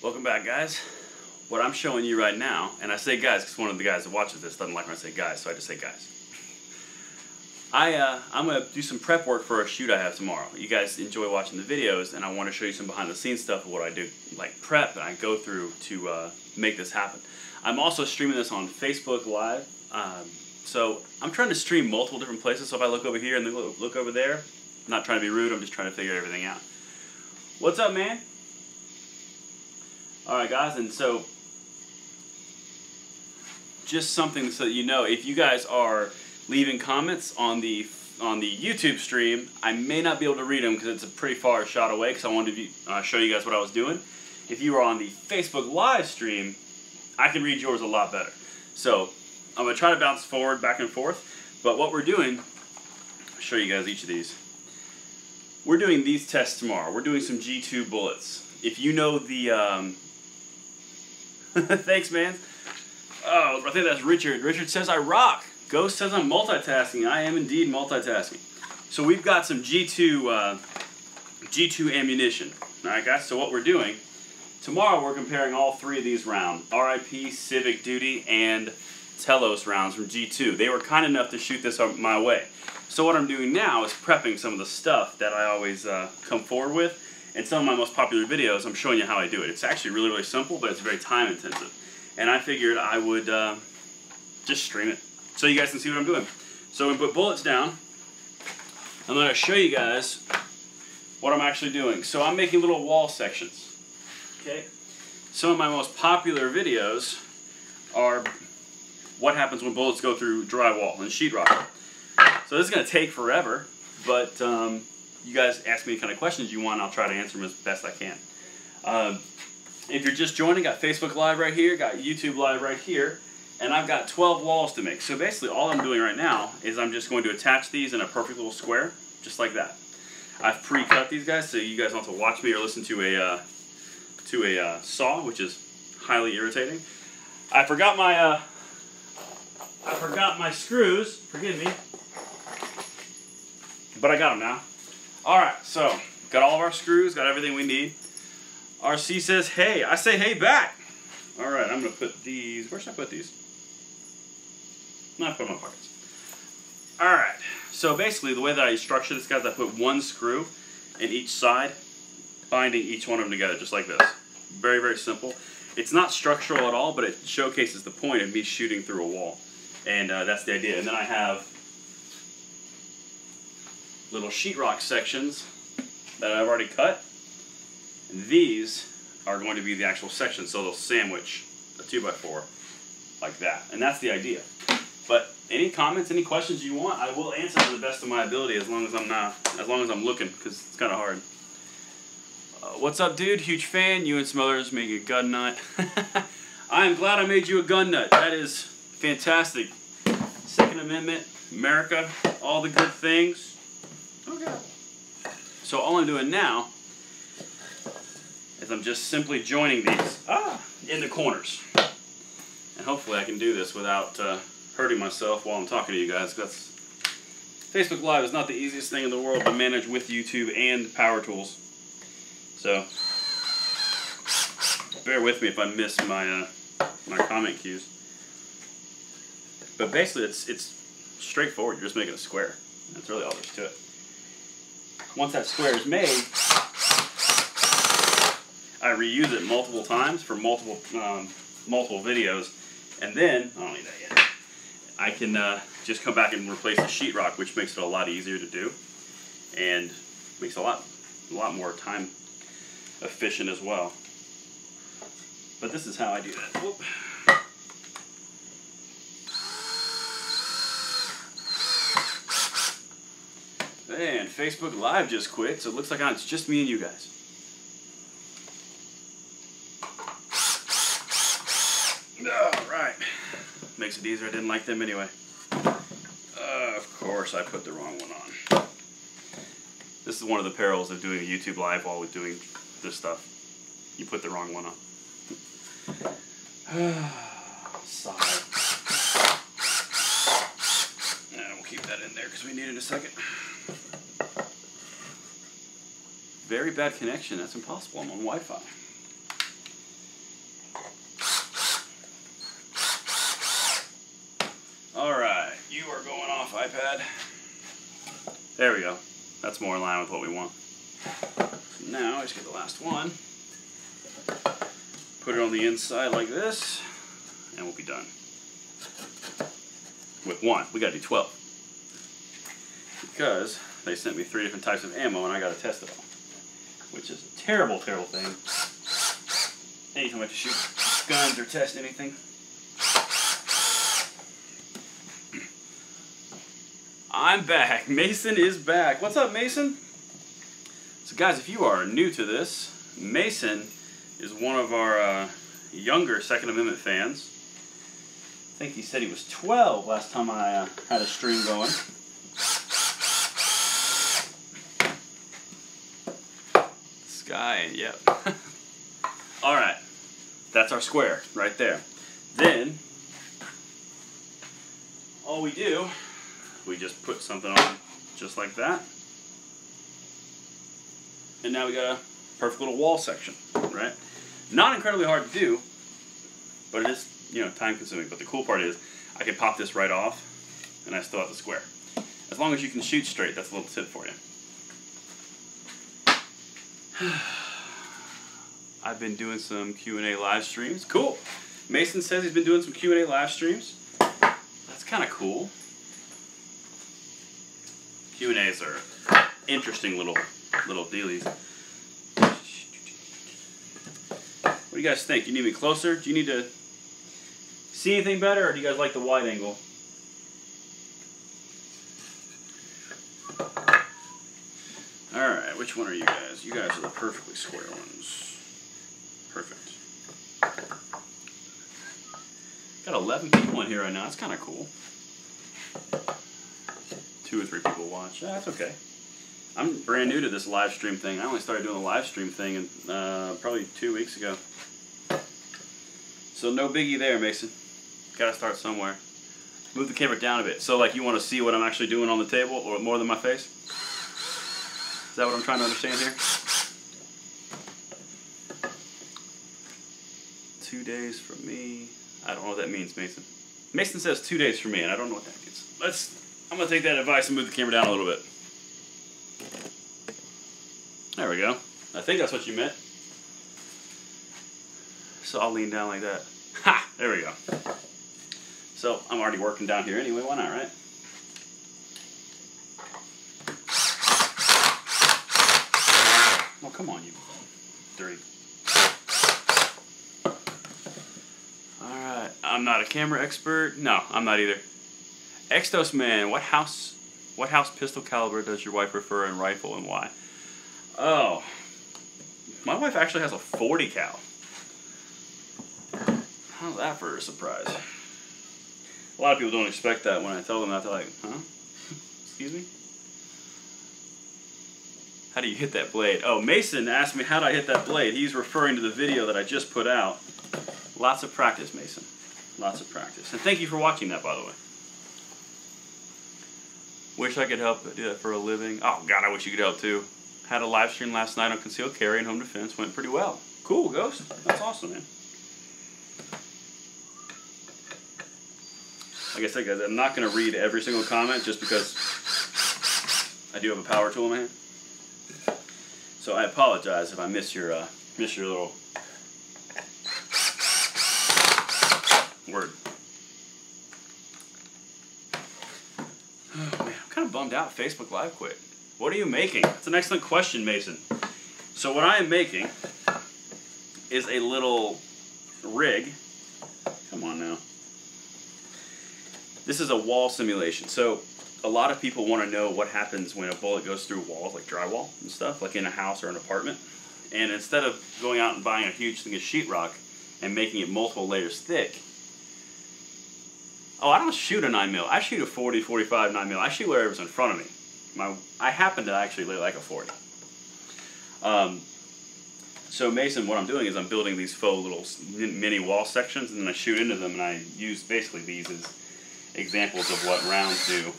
Welcome back, guys. What I'm showing you right now, and I say guys because one of the guys that watches this doesn't like when I say guys, so I just say guys. I'm going to do some prep work for a shoot I have tomorrow. You guys enjoy watching the videos, and I want to show you some behind the scenes stuff of what I do, like prep, and I go through to make this happen. I'm also streaming this on Facebook Live, so I'm trying to stream multiple different places. So if I look over here and then look over there, I'm not trying to be rude, I'm just trying to figure everything out. What's up, man? Alright, guys, and so just something so that you know, if you guys are leaving comments on the YouTube stream, I may not be able to read them because it's a pretty far shot away because I wanted to show you guys what I was doing. If you are on the Facebook Live stream, I can read yours a lot better. So I'm going to try to bounce forward, back and forth, but what we're doing, I'll show you guys each of these. We're doing these tests tomorrow. We're doing some G2 bullets. If you know the, thanks, man. Oh, I think that's Richard. Richard says I rock. Ghost says I'm multitasking. I am indeed multitasking. So we've got some G2 ammunition. Alright, guys, so what we're doing, tomorrow we're comparing all three of these rounds. RIP, Civic Duty, and Telos rounds from G2. They were kind enough to shoot this my way. So what I'm doing now is prepping some of the stuff that I always come forward with. And some of my most popular videos, I'm showing you how I do it. It's actually really, really simple, but it's very time intensive. And I figured I would just stream it so you guys can see what I'm doing. So I'm going to put bullets down. I'm going to show you guys what I'm actually doing. So I'm making little wall sections. Okay. Some of my most popular videos are what happens when bullets go through drywall and sheetrock. So this is going to take forever, but you guys ask me any kind of questions you want, I'll try to answer them as best I can. If you're just joining, got Facebook Live right here, got YouTube Live right here, and I've got 12 walls to make. So basically all I'm doing right now is I'm just going to attach these in a perfect little square, just like that. I've pre-cut these guys so you guys don't have to watch me or listen to a saw, which is highly irritating. I forgot my screws, forgive me, but I got them now. Alright, so got all of our screws, got everything we need. RC says, hey. I say, hey back. Alright, I'm going to put these, where should I put these? No, I put them in my pockets. Alright, so basically the way that I structure this, guys, I put one screw in each side, binding each one of them together, just like this. Very, very simple. It's not structural at all, but it showcases the point of me shooting through a wall. And that's the idea. And then I have little sheetrock sections that I've already cut. And these are going to be the actual sections, so they'll sandwich a 2x4 like that. And that's the idea. But any comments, any questions you want, I will answer to the best of my ability as long as I'm looking, because it's kind of hard. What's up, dude? Huge fan. You and Smothers make a gun nut. I am glad I made you a gun nut. That is fantastic. Second Amendment, America, all the good things. Okay. So all I'm doing now is I'm just simply joining these in the corners. And hopefully I can do this without hurting myself while I'm talking to you guys. Facebook Live is not the easiest thing in the world to manage with YouTube and power tools. So bear with me if I miss my my comment cues. But basically it's straightforward. You're just making a square. That's really all there's to it. Once that square is made, I reuse it multiple times for multiple videos, and then I don't need that yet. I can just come back and replace the sheetrock, which makes it a lot easier to do, and makes it a lot more time efficient as well. But this is how I do that. Whoop. And Facebook Live just quit, so it looks like it's just me and you guys. Alright. Makes it easier. I didn't like them anyway. Of course, I put the wrong one on. This is one of the perils of doing a YouTube Live while we're doing this stuff. You put the wrong one on. Sigh. And we'll keep that in there because we need it in a second. Very bad connection. That's impossible. I'm on Wi-Fi. bad. There we go. That's more in line with what we want. So now I just get the last one. Put it on the inside like this, and we'll be done. With one, we gotta do 12. Because they sent me 3 different types of ammo and I gotta test it all. Which is a terrible, terrible thing. Anytime I have to shoot guns or test anything. I'm back. Mason is back. What's up, Mason? So guys, if you are new to this, Mason is one of our younger Second Amendment fans. I think he said he was 12 last time I had a stream going. This guy, yep. Alright, that's our square right there. Then, all we do, we just put something on just like that. And now we got a perfect little wall section, right? Not incredibly hard to do, but it is, you know, time consuming. But the cool part is I can pop this right off and I still have the square. As long as you can shoot straight, that's a little tip for you. I've been doing some Q&A live streams. Cool. Mason says he's been doing some Q&A live streams. That's kind of cool. Q&As are interesting little dealies. What do you guys think? Do you need me closer? Do you need to see anything better, or do you guys like the wide angle? Alright, which one are you guys? You guys are the perfectly square ones. Perfect. Got 11 people in here right now. That's kind of cool. 2 or 3 people watch. Yeah, that's okay. I'm brand new to this live stream thing. I only started doing the live stream thing in, probably 2 weeks ago. So no biggie there, Mason. Gotta start somewhere. Move the camera down a bit. So like you want to see what I'm actually doing on the table, or more than my face? Is that what I'm trying to understand here? 2 days from me. I don't know what that means, Mason. Mason says 2 days from me, and I don't know what that means. I'm gonna take that advice and move the camera down a little bit. There we go. I think that's what you meant. So I'll lean down like that. Ha! There we go. So I'm already working down here anyway. Why not, right? Oh, come on, you dirty. Alright. I'm not a camera expert. No, I'm not either. Extos Man, what house pistol caliber does your wife prefer in rifle and why? Oh, my wife actually has a 40 cal. How's that for a surprise? A lot of people don't expect that when I tell them that. They're like, huh? Excuse me? How do you hit that blade? Oh, Mason asked me how do I hit that blade. He's referring to the video that I just put out. Lots of practice, Mason. Lots of practice. And thank you for watching that, by the way. Wish I could help do that for a living. Oh, God, I wish you could help, too. Had a live stream last night on concealed carry and home defense. Went pretty well. Cool, Ghost. That's awesome, man. Like I said, guys, I'm not going to read every single comment just because I do have a power tool in my hand. So I apologize if I miss your little word. Oh, man, I'm kind of bummed out. Facebook Live quit. What are you making? That's an excellent question, Mason. So what I am making is a little rig. Come on now. This is a wall simulation. So a lot of people want to know what happens when a bullet goes through walls, like drywall and stuff, like in a house or an apartment. And instead of going out and buying a huge thing of sheetrock and making it multiple layers thick, oh, I don't shoot a 9mm. I shoot a 40, 45, 9mm. I shoot whatever's in front of me. I happen to actually like a 40. So Mason, what I'm doing is I'm building these faux little mini wall sections, and then I shoot into them, and I use basically these as examples of what rounds do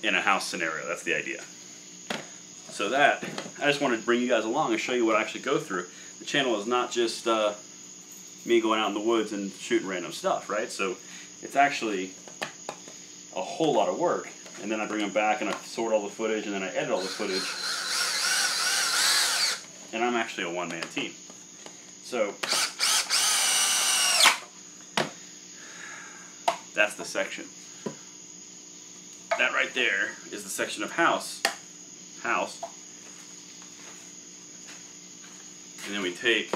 in a house scenario. That's the idea. So that, I just wanted to bring you guys along and show you what I actually go through. The channel is not just me going out in the woods and shooting random stuff, right? So it's actually a whole lot of work. And then I bring them back and I sort all the footage and then I edit all the footage. And I'm actually a one-man team. So that's the section. That right there is the section of house. And then we take,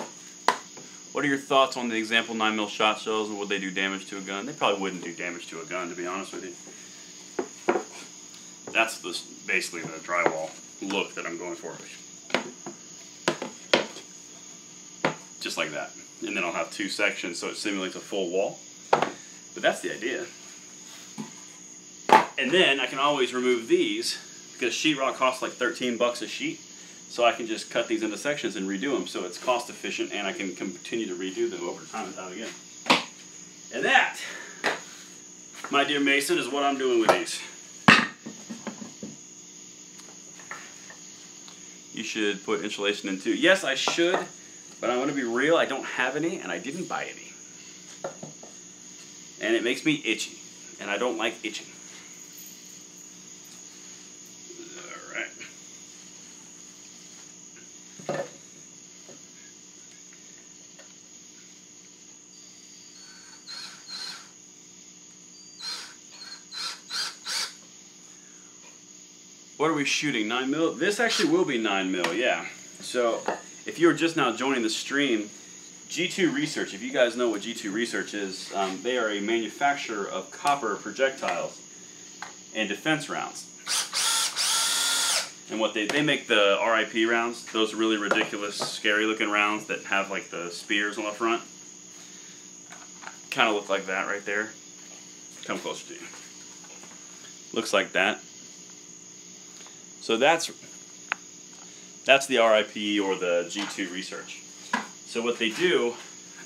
what are your thoughts on the example 9mm shot shells and would they do damage to a gun? They probably wouldn't do damage to a gun, to be honest with you. That's basically the drywall look that I'm going for. Just like that. And then I'll have two sections so it simulates a full wall. But that's the idea. And then I can always remove these because sheetrock costs like 13 bucks a sheet. So I can just cut these into sections and redo them so it's cost efficient and I can continue to redo them over time and time again. And that, my dear Mason, is what I'm doing with these. You should put insulation in too. Yes, I should, but I'm going to be real. I don't have any and I didn't buy any. And it makes me itchy. And I don't like itching. Alright. What are we shooting? 9mm? This actually will be 9mm, yeah. So, if you're just now joining the stream, G2 Research, if you guys know what G2 Research is, they are a manufacturer of copper projectiles and defense rounds. And what they make the RIP rounds, those really ridiculous, scary looking rounds that have like the spears on the front. Kind of look like that right there. Come closer to you. Looks like that. So that's the RIP or the G2 Research. So what they do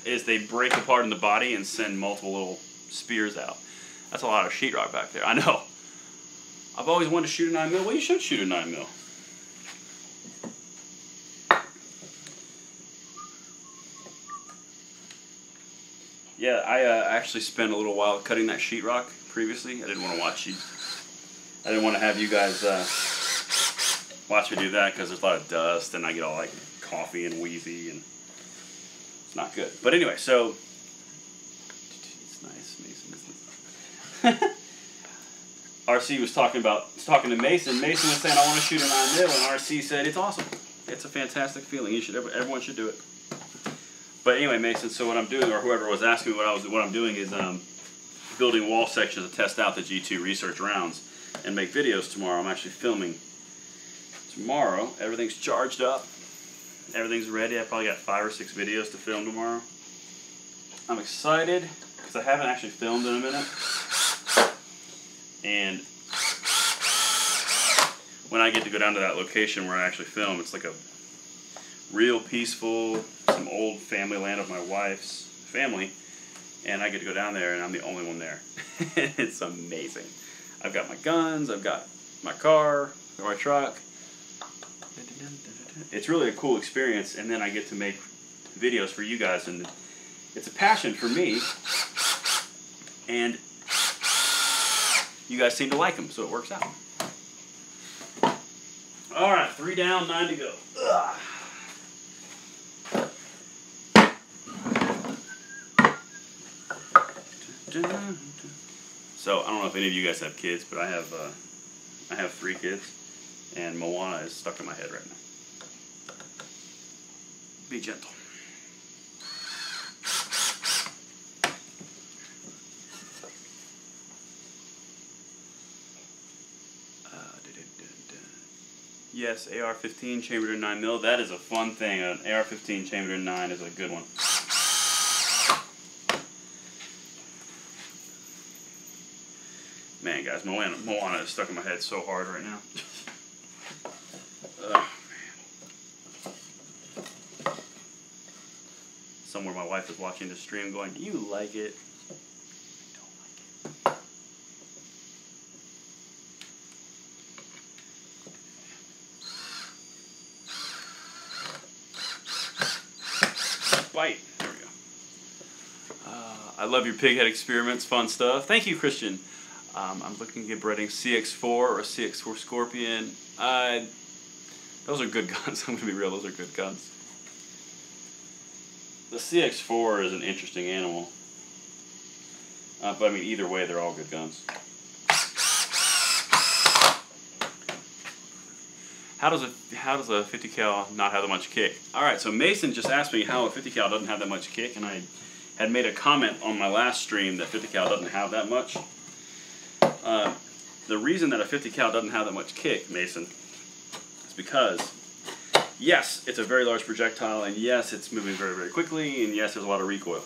is they break apart in the body and send multiple little spears out. That's a lot of sheetrock back there. I know. I've always wanted to shoot a 9mm. Well, you should shoot a 9mm. Yeah, I actually spent a little while cutting that sheetrock previously. I didn't want to watch you. I didn't want to have you guys watch me do that because there's a lot of dust and I get all like coffee and wheezy and it's not good. But anyway, so it's nice, Mason. RC was talking to Mason. Mason was saying I want to shoot a 9mm, and RC said it's awesome. It's a fantastic feeling. Everyone should do it. But anyway, Mason. So what I'm doing, or whoever was asking me what I'm doing is building wall sections to test out the G2 Research rounds and make videos tomorrow. I'm actually filming tomorrow. Everything's charged up. Everything's ready. I probably got 5 or 6 videos to film tomorrow. I'm excited because I haven't actually filmed in a minute. And when I get to go down to that location where I actually film, it's like a real peaceful, some old family land of my wife's family. And I get to go down there and I'm the only one there. It's amazing. I've got my guns, I've got my car, my truck. It's really a cool experience, and then I get to make videos for you guys, and it's a passion for me, and you guys seem to like them, so it works out. Alright, 3 down, 9 to go. Ugh. So, I don't know if any of you guys have kids, but I have 3 kids, and Moana is stuck in my head right now. Be gentle. Yes, AR-15 chambered in 9mm. That is a fun thing. An AR-15 chambered in 9 is a good one. Man, guys, Moana is stuck in my head so hard right now. Somewhere my wife is watching the stream going, "You like it?" I don't like it. Bite. There we go. I love your pighead experiments. Fun stuff. Thank you, Christian. I'm looking at breading CX4 or a CX4 Scorpion. Those are good guns. I'm going to be real, those are good guns. The CX4 is an interesting animal. But I mean, either way, they're all good guns. How does a 50 cal not have that much kick? All right, so Mason just asked me how a 50 cal doesn't have that much kick, and I had made a comment on my last stream that 50 cal doesn't have that much. The reason that a 50 cal doesn't have that much kick, Mason, is because yes, it's a very large projectile, and yes, it's moving very, very quickly, and yes, there's a lot of recoil.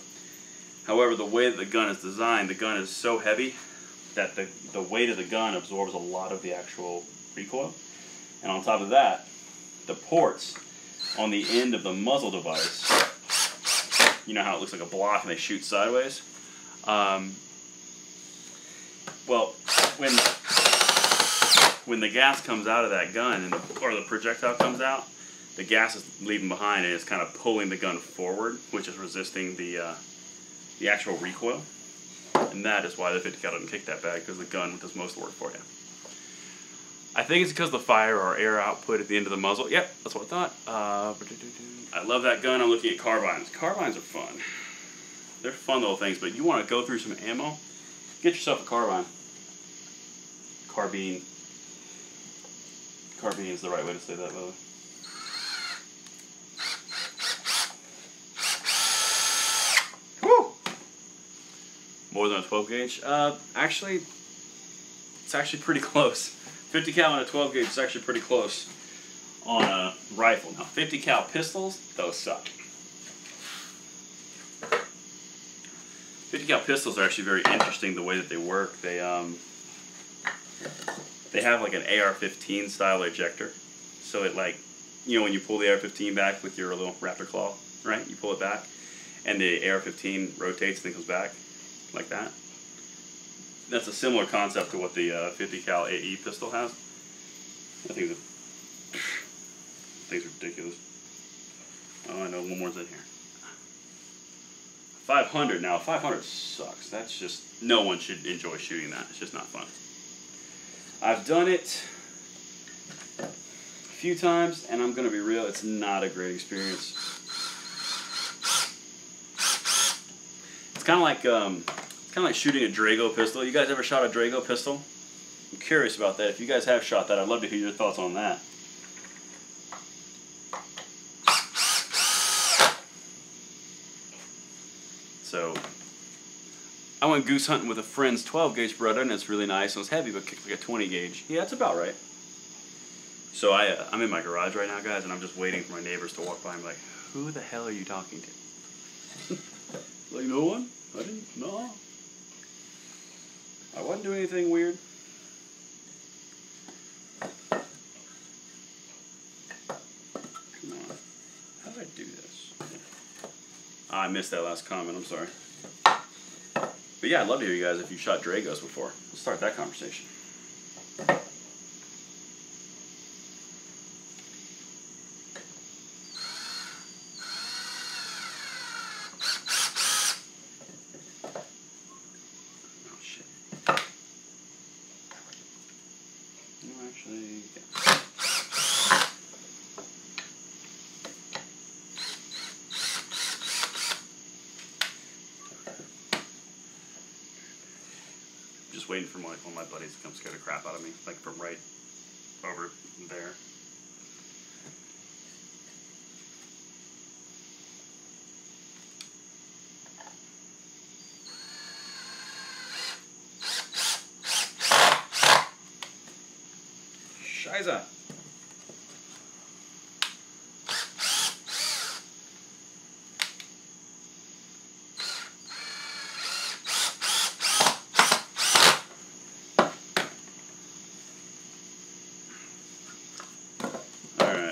However, the way that the gun is designed, the gun is so heavy that the weight of the gun absorbs a lot of the actual recoil. And on top of that, the ports on the end of the muzzle device, you know how it looks like a block and they shoot sideways? Well, when the gas comes out of that gun, or the projectile comes out, the gas is leaving behind and it's kind of pulling the gun forward, which is resisting the actual recoil. And that is why the 50 cal doesn't kick that bad, because the gun does most of the work for you. I think it's because the fire or air output at the end of the muzzle. Yep, that's what I thought. I love that gun. I'm looking at carbines. Carbines are fun. They're fun little things, but you want to go through some ammo, get yourself a carbine. Carbine. Carbine is the right way to say that, by the way. More than a 12 gauge? Actually, it's actually pretty close. 50 cal and a 12 gauge is actually pretty close on a rifle. Now, 50 cal pistols, those suck. 50 cal pistols are actually very interesting the way that they work. They have like an AR-15 style ejector. So it, like, you know when you pull the AR-15 back with your little raptor claw, right? You pull it back and the AR-15 rotates and then goes back. Like that. That's a similar concept to what the 50 cal AE pistol has. I think things are ridiculous. Oh, I know one more's in here. 500 now. 500 sucks. That's just, no one should enjoy shooting that. It's just not fun. I've done it a few times, and I'm gonna be real, it's not a great experience. It's kind of like shooting a Drago pistol. You guys ever shot a Drago pistol? I'm curious about that. If you guys have shot that, I'd love to hear your thoughts on that. So, I went goose hunting with a friend's 12 gauge brother, and it's really nice, and it's heavy, but kicked like a 20 gauge. Yeah, that's about right. So I'm in my garage right now, guys, and I'm just waiting for my neighbors to walk by and be like, who the hell are you talking to? Like, no one? I didn't, no. I wasn't doing anything weird. Come on. How did I do this? I missed that last comment, I'm sorry. But yeah, I'd love to hear you guys if you shot Dragos before. Let's start that conversation. Just waiting for one of my buddies to come scare the crap out of me, like from right over there. Scheiße.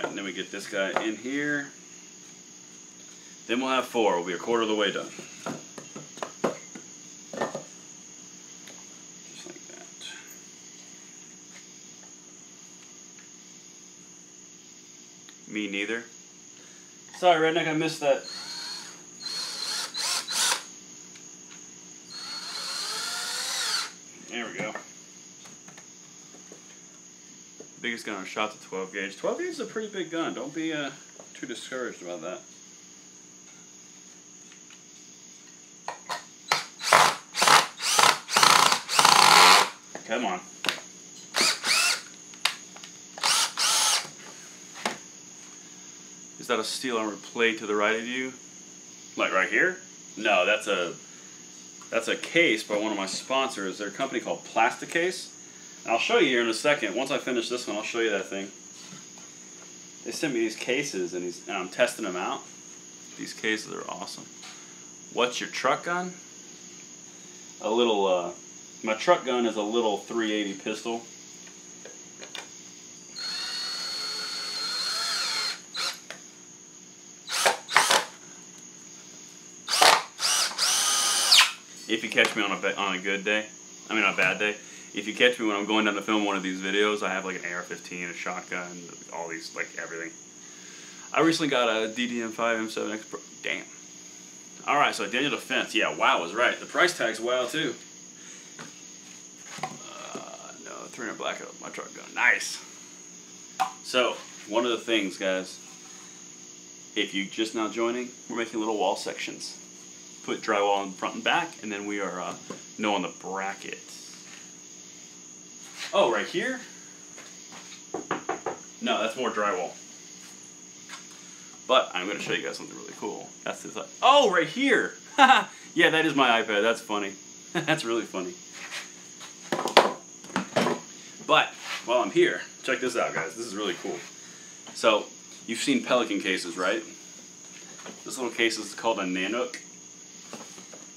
And then we get this guy in here. Then we'll have 4. We'll be a quarter of the way done. Just like that. Me neither. Sorry, Redneck, I missed that. There we go. Biggest gun I shot's a 12 gauge. 12 gauge is a pretty big gun. Don't be too discouraged about that. Come on. Is that a steel armor plate to the right of you? Like right here? No, that's a case by one of my sponsors. They're a company called Plasticase. I'll show you here in a second. Once I finish this one, I'll show you that thing. They sent me these cases, and I'm testing them out. These cases are awesome. What's your truck gun? A little, my truck gun is a little 380 pistol. If you catch me on a good day, I mean on a bad day, if you catch me when I'm going down to film one of these videos, I have like an AR-15, a shotgun, all these, like everything. I recently got a DDM5 M7X Pro. Damn. Alright, so Daniel Defense. Yeah, WoW was right. The price tag's WoW too. No, 300 black out my truck gun. Nice. So, one of the things, guys, if you're just now joining, we're making little wall sections. Put drywall in front and back, and then we are on the bracket. Oh, right here? No, that's more drywall. But I'm going to show you guys something really cool. That's this. Oh, right here! Yeah, that is my iPad. That's funny. That's really funny. But while I'm here, check this out, guys. This is really cool. So, you've seen Pelican cases, right? This little case is called a Nanook.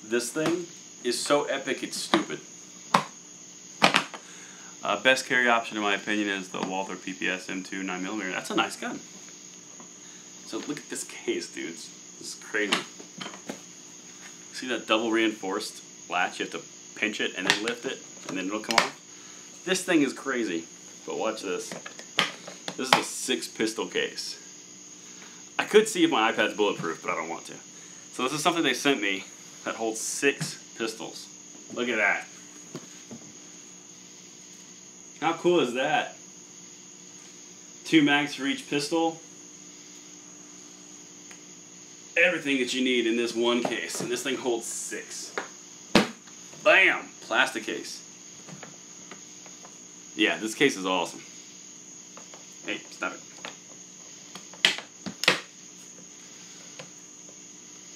This thing is so epic, it's stupid. Best carry option, in my opinion, is the Walther PPS M2 9mm. That's a nice gun. So look at this case, dudes. This is crazy. See that double reinforced latch? You have to pinch it and then lift it, and then it'll come off. This thing is crazy. But watch this. This is a 6-pistol case. I could see if my iPad's bulletproof, but I don't want to. So this is something they sent me that holds 6 pistols. Look at that. How cool is that? 2 mags for each pistol. Everything that you need in this one case. And this thing holds 6. Bam! Plasticase. Yeah, this case is awesome. Hey, stop it.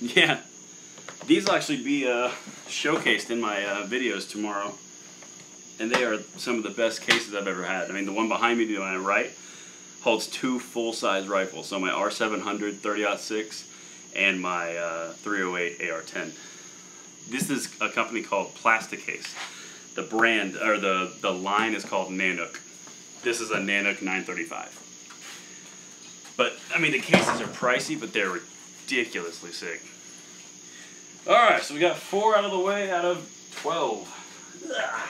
Yeah. These will actually be showcased in my videos tomorrow. And they are some of the best cases I've ever had. I mean, the one behind me to my right holds 2 full-size rifles. So my R700 30-06 and my 308 AR-10. This is a company called Plasticase. The brand, or the line is called Nanook. This is a Nanook 935. But, I mean, the cases are pricey, but they're ridiculously sick. Alright, so we got 4 out of the way out of 12. Ugh.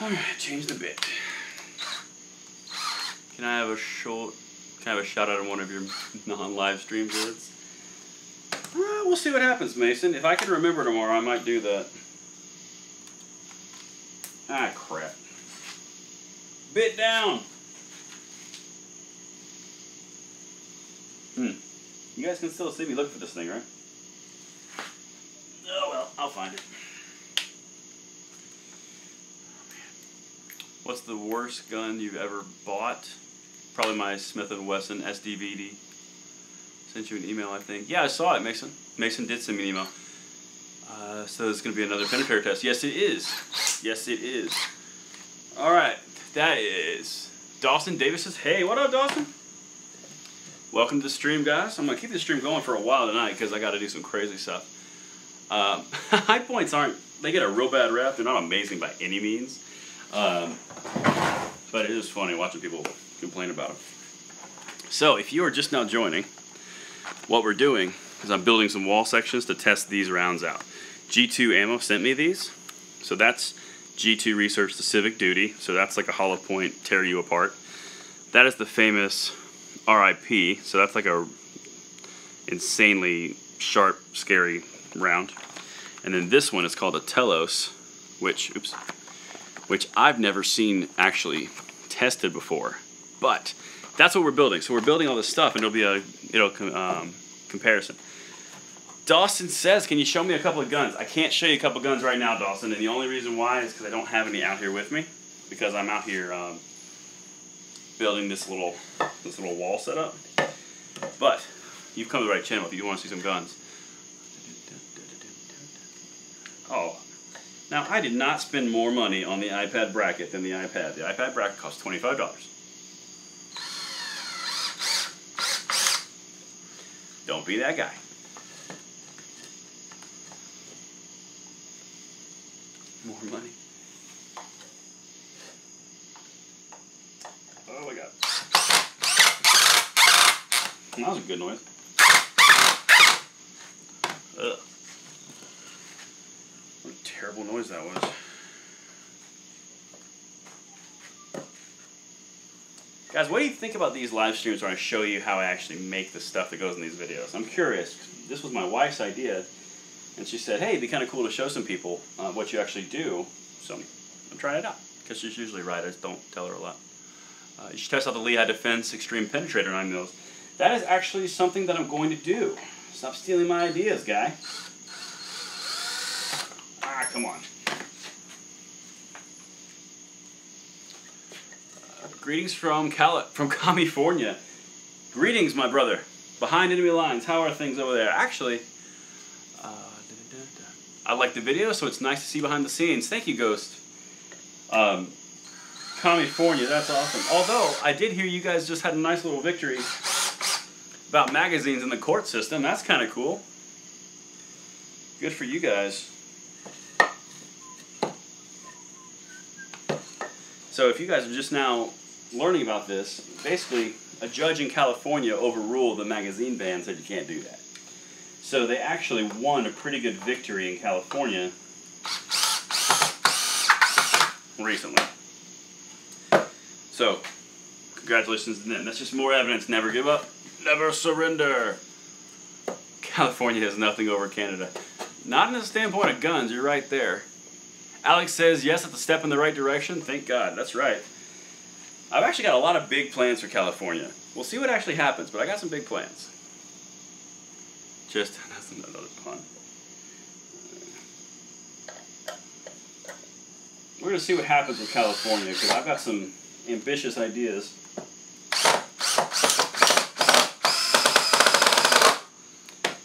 Alright, change the bit. Can I have a shout out on one of your non-live stream vids? We'll see what happens, Mason. If I can remember tomorrow, I might do that. Ah, crap. Bit down. You guys can still see me look for this thing, right? Oh, well, I'll find it. What's the worst gun you've ever bought? Probably my Smith & Wesson SDVD. Sent you an email, I think. Yeah, I saw it, Mason. Mason did send me an email. So it's going to be another penetrator test. Yes, it is. Yes, it is. Alright, that is Dawson Davis says, hey, what up, Dawson? Welcome to the stream, guys. I'm going to keep the stream going for a while tonight because I got to do some crazy stuff. High points they get a real bad rap. They're not amazing by any means. But it is funny watching people complain about them. So, if you are just now joining, what we're doing is I'm building some wall sections to test these rounds out. G2 Ammo sent me these. So that's G2 Research the Civic Duty. So that's like a hollow point, tear you apart. That is the famous RIP. So that's like a insanely sharp, scary round. And then this one is called a Telos, which I've never seen actually tested before. But that's what we're building. So we're building all this stuff, and it'll be a comparison. Dawson says, can you show me a couple of guns? I can't show you a couple of guns right now, Dawson, and the only reason why is because I don't have any out here with me, because I'm out here building this little wall setup. But you've come to the right channel if you want to see some guns. Oh, now I did not spend more money on the iPad bracket than the iPad. The iPad bracket cost $25. Don't be that guy. More money. Oh my God. That was a good noise. Ugh. What a terrible noise that was. Guys, what do you think about these live streams where I show you how I actually make the stuff that goes in these videos? I'm curious. This was my wife's idea, and she said, hey, it'd be kind of cool to show some people what you actually do. So I'm trying it out, because she's usually right. I just don't tell her a lot. You should test out the Lehigh Defense Extreme Penetrator 9mm. That is actually something that I'm going to do. Stop stealing my ideas, guy. Ah, come on. Greetings from California. Greetings, my brother. Behind enemy lines. How are things over there? Actually, I like the video, so it's nice to see behind the scenes. Thank you, Ghost. California, that's awesome. Although, I did hear you guys just had a nice little victory about magazines in the court system. That's kind of cool. Good for you guys. So if you guys are just now learning about this, basically a judge in California overruled the magazine ban, said you can't do that. So they actually won a pretty good victory in California recently. So, congratulations to them. That's just more evidence. Never give up. Never surrender. California has nothing over Canada. Not in the standpoint of guns. You're right there. Alex says, yes, it's a step in the right direction. Thank God. That's right. I've actually got a lot of big plans for California. We'll see what actually happens, but I got some big plans. Just, that's another pun. We're going to see what happens with California, because I've got some ambitious ideas.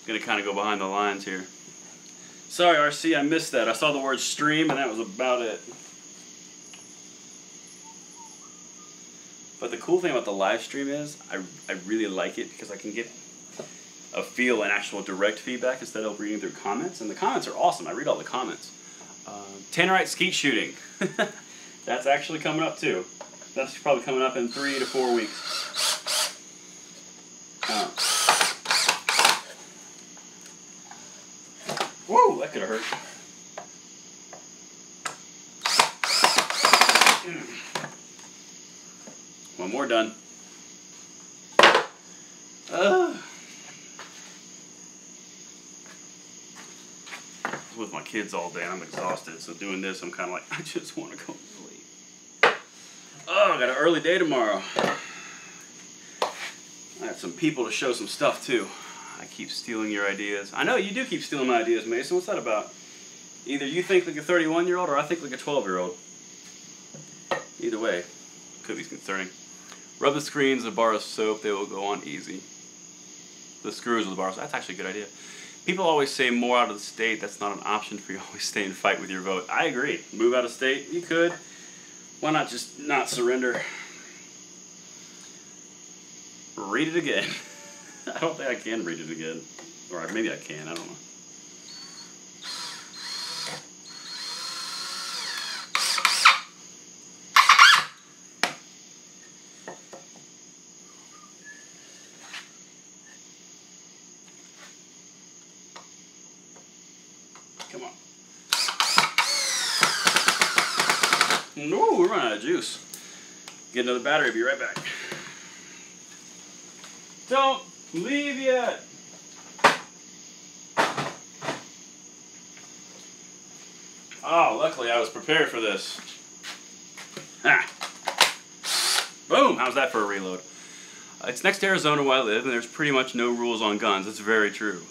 Going to kind of go behind the lines here. Sorry, RC, I missed that. I saw the word stream, and that was about it. But the cool thing about the live stream is, I really like it because I can get a feel and actual direct feedback instead of reading through comments. And the comments are awesome. I read all the comments. Tannerite skeet shooting. That's actually coming up too. That's probably coming up in 3 to 4 weeks. Whoa, that could have hurt. One more done. With my kids all day, I'm exhausted. So doing this, I'm kind of like, I just want to go to sleep. Oh, I got an early day tomorrow. I got some people to show some stuff too. I keep stealing your ideas. I know you do keep stealing my ideas, Mason. What's that about? Either you think like a 31-year-old or I think like a 12-year-old. Either way, could be concerning. Rub the screens with a bar of soap. They will go on easy. The screws with a bar of soap. That's actually a good idea. People always say more out of the state. That's not an option for you. Always stay and fight with your vote. I agree. Move out of state. You could. Why not just not surrender? Read it again. I don't think I can read it again. Or maybe I can. I don't know. Come on. No, we're running out of juice. Get another battery, be right back. Don't leave yet. Oh, luckily I was prepared for this. Ah. Boom! How's that for a reload? It's next to Arizona where I live, and there's pretty much no rules on guns. It's very true.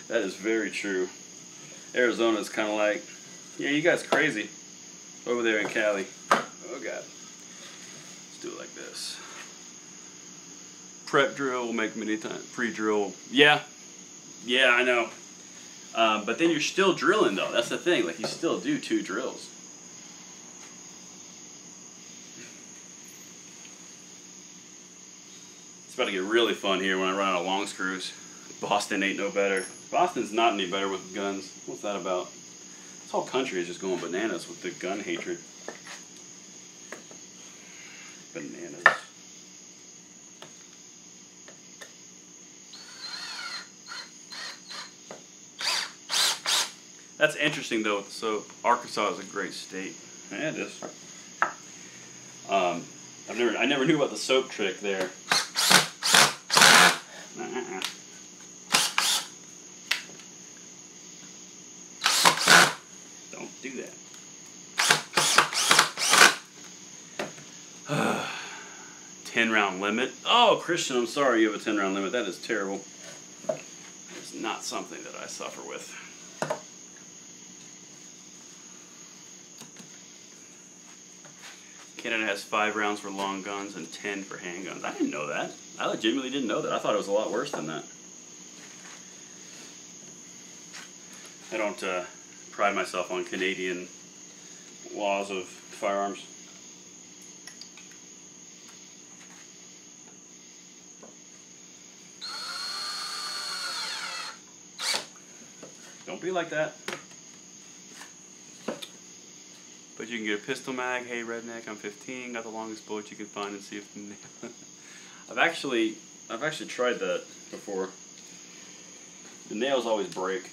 That is very true. Arizona's kind of like, yeah, you guys crazy over there in Cali. Oh, God. Let's do it like this. Prep drill, we'll make many times. Pre-drill. Yeah. Yeah, I know. But then you're still drilling, though. That's the thing. Like, you still do 2 drills. It's about to get really fun here when I run out of long screws. Boston ain't no better. Boston's not any better with guns. What's that about? This whole country is just going bananas with the gun hatred. Bananas. That's interesting though. So Arkansas is a great state. Yeah, it is. I never knew about the soap trick there. Don't do that. 10-round limit. Oh, Christian, I'm sorry you have a 10-round limit. That is terrible. It's not something that I suffer with. Canada has 5 rounds for long guns and 10 for handguns. I didn't know that. I legitimately didn't know that. I thought it was a lot worse than that. I don't pride myself on Canadian laws of firearms. Don't be like that. But you can get a pistol mag. Hey, redneck, I'm 15. Got the longest bullet you can find and see if I've actually tried that before. The nails always break.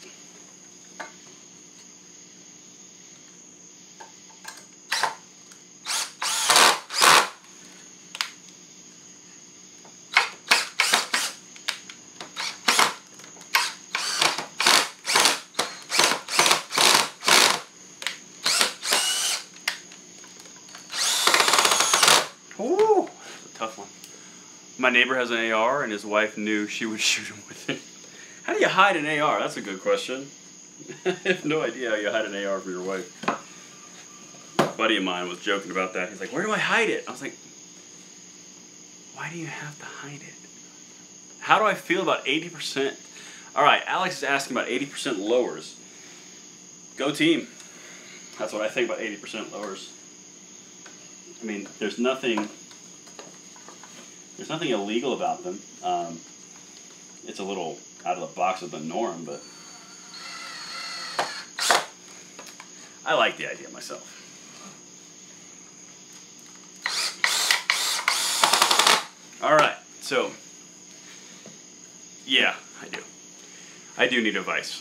Ooh, that's a tough one. My neighbor has an AR, and his wife knew she would shoot him with it. How do you hide an AR? That's a good question. I have no idea how you hide an AR from your wife. A buddy of mine was joking about that. He's like, where do I hide it? I was like, why do you have to hide it? How do I feel about 80%? All right, Alex is asking about 80% lowers. Go team. That's what I think about 80% lowers. I mean, there's nothing illegal about them. It's a little out of the box of the norm, but I like the idea myself. All right, so yeah, I do need advice.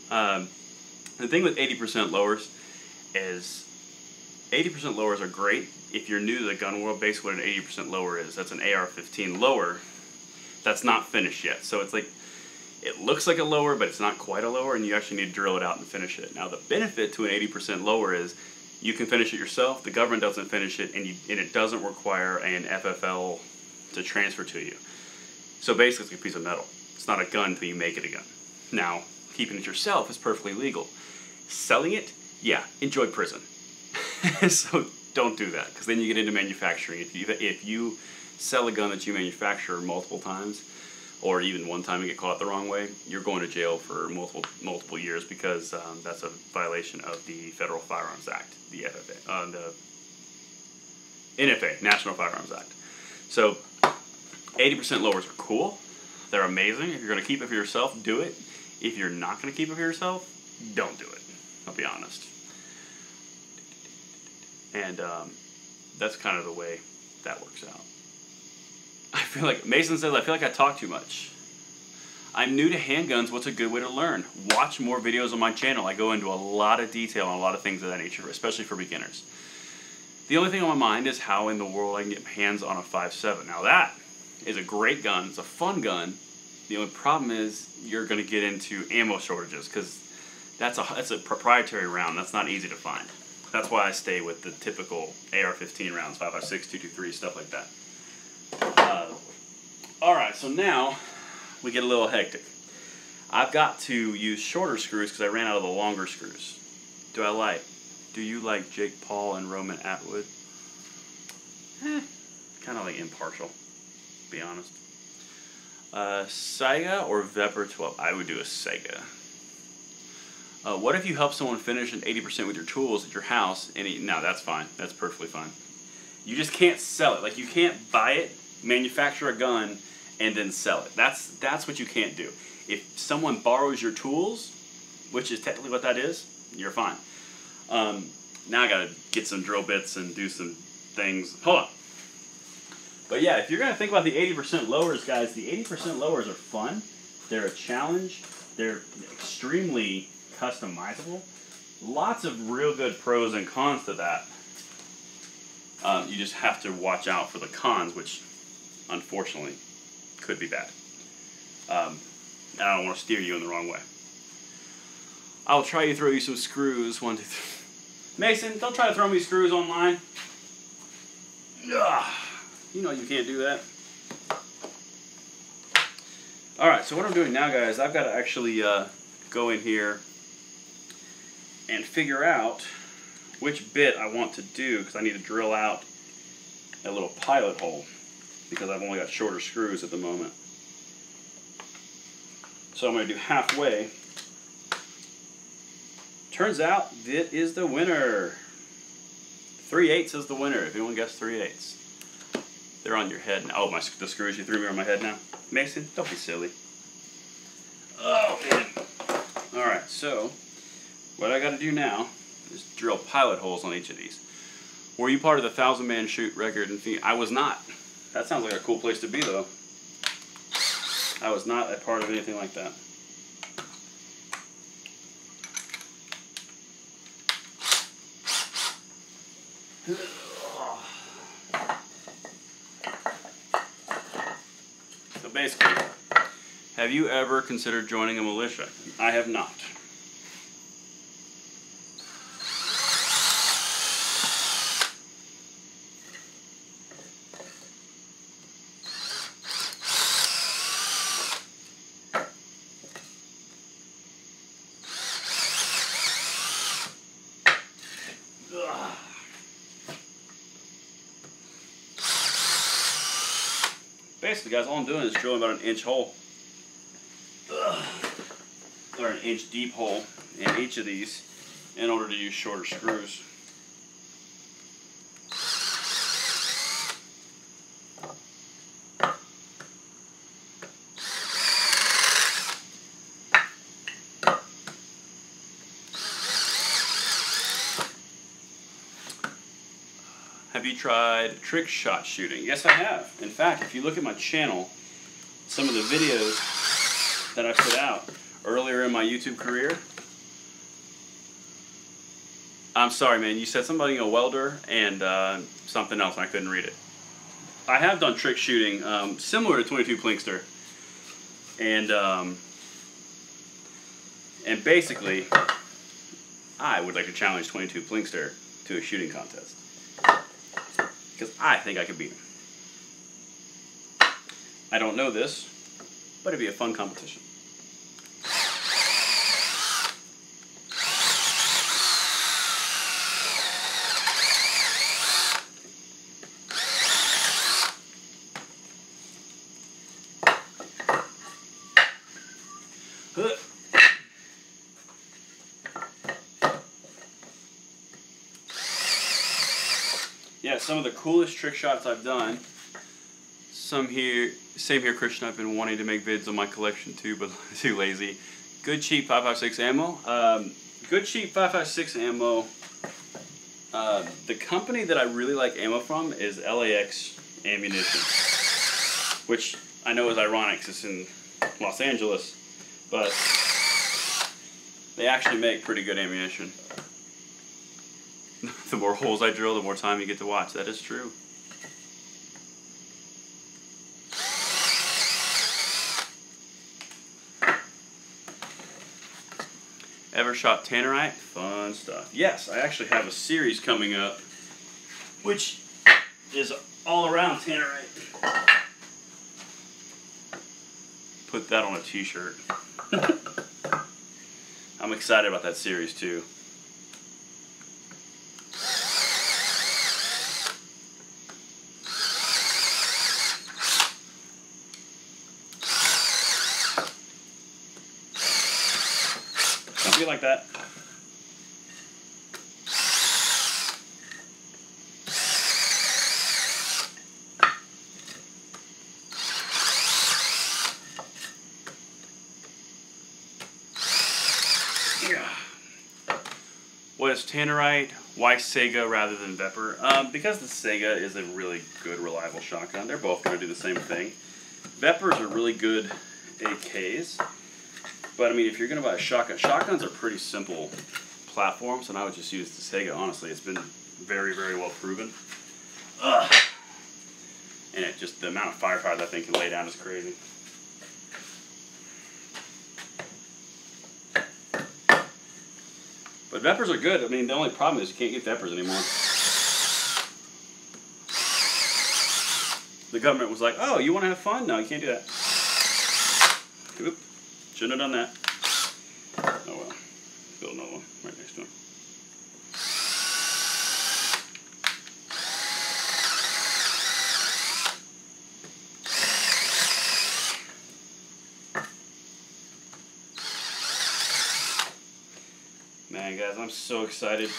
The thing with 80% lowers is 80% lowers are great if you're new to the gun world. Basically what an 80% lower is, that's an AR-15 lower that's not finished yet. So it's like, it looks like a lower, but it's not quite a lower, and you actually need to drill it out and finish it. Now the benefit to an 80% lower is you can finish it yourself, the government doesn't finish it, and it doesn't require an FFL to transfer to you. So basically it's a piece of metal. It's not a gun until you make it a gun. Now, keeping it yourself is perfectly legal. Selling it, yeah, enjoy prison. So don't do that, because then you get into manufacturing. If you sell a gun that you manufacture multiple times, or even one time and get caught the wrong way, you're going to jail for multiple years, because that's a violation of the Federal Firearms Act, the FFA, the NFA, National Firearms Act. So 80% lowers are cool. They're amazing. If you're going to keep it for yourself, do it. If you're not going to keep it for yourself, don't do it. I'll be honest. And that's kind of the way that works out. I feel like, Mason says, I feel like I talk too much. I'm new to handguns. What's a good way to learn? Watch more videos on my channel. I go into a lot of detail on a lot of things of that nature, especially for beginners. The only thing on my mind is how in the world I can get hands on a 5.7. Now that is a great gun. It's a fun gun. The only problem is you're going to get into ammo shortages, because that's a proprietary round. That's not easy to find. That's why I stay with the typical AR-15 rounds, 5.56, 223, stuff like that. All right, so now we get a little hectic. I've got to use shorter screws because I ran out of the longer screws. Do you like Jake Paul and Roman Atwood? Kind of like impartial, to be honest. Saiga or Vepr 12? I would do a Saiga. What if you help someone finish an 80% with your tools at your house? No, that's fine. That's perfectly fine. You just can't sell it. Like, you can't buy it, manufacture a gun, and then sell it. That's what you can't do. If someone borrows your tools, which is technically what that is, you're fine. Now I gotta get some drill bits and do some things. Hold on. But yeah, if you're gonna think about the 80% lowers, guys, the 80% lowers are fun. They're a challenge. They're extremely customizable. Lots of real good pros and cons to that. You just have to watch out for the cons, which unfortunately could be bad. I don't want to steer you in the wrong way. I'll try to throw you some screws. 1, 2, 3. Mason, don't try to throw me screws online. Ugh. You know you can't do that. Alright, so what I'm doing now, guys, I've got to actually go in here and figure out which bit I want to do, because I need to drill out a little pilot hole, because I've only got shorter screws at the moment. So I'm going to do halfway. Turns out that is the winner. 3/8 is the winner, if anyone guessed 3/8. They're on your head now. Oh, the screws you threw me on my head now. Mason, don't be silly. Oh, man. Alright, so what I got to do now is drill pilot holes on each of these. Were you part of the 1,000-man shoot record in Phoenix? I was not. That sounds like a cool place to be, though. I was not a part of anything like that. So basically, have you ever considered joining a militia? I have not. Basically, guys, all I'm doing is drilling about an inch hole, or an inch deep hole in each of these in order to use shorter screws. Have you tried trick shot shooting? Yes, I have. In fact, if you look at my channel, some of the videos that I put out earlier in my YouTube career. I'm sorry, man. You said something a welder and something else, and I couldn't read it. I have done trick shooting similar to 22 Plinkster, and basically, I would like to challenge 22 Plinkster to a shooting contest. Because I think I could beat him. I don't know this, but it'd be a fun competition. Yeah, some of the coolest trick shots I've done. Same here, Christian. I've been wanting to make vids on my collection too, but too lazy. Good cheap 5.56 ammo. Good cheap 5.56 ammo. The company that I really like ammo from is LAX Ammunition, which I know is ironic because it's in Los Angeles, but they actually make pretty good ammunition. The more holes I drill, the more time you get to watch. That is true. Ever shot tannerite? Fun stuff. Yes, I actually have a series coming up, which is all around tannerite. Put that on a t-shirt. I'm excited about that series too. Don't be like that. What is tannerite? Why Sega rather than Vepr? Because the Sega is a really good, reliable shotgun. They're both going to do the same thing. Veprs are really good AKs, but I mean, if you're going to buy a shotgun, shotguns are pretty simple platforms, and I would just use the Sega. Honestly, it's been very, very well proven. Ugh. And it just the amount of firepower that thing can lay down is crazy. But Veprs are good. I mean, the only problem is you can't get Veprs anymore. The government was like, oh, you want to have fun? No, you can't do that. Oop. Shouldn't have done that. Oh well. Build another one right next to him. Man, guys, I'm so excited.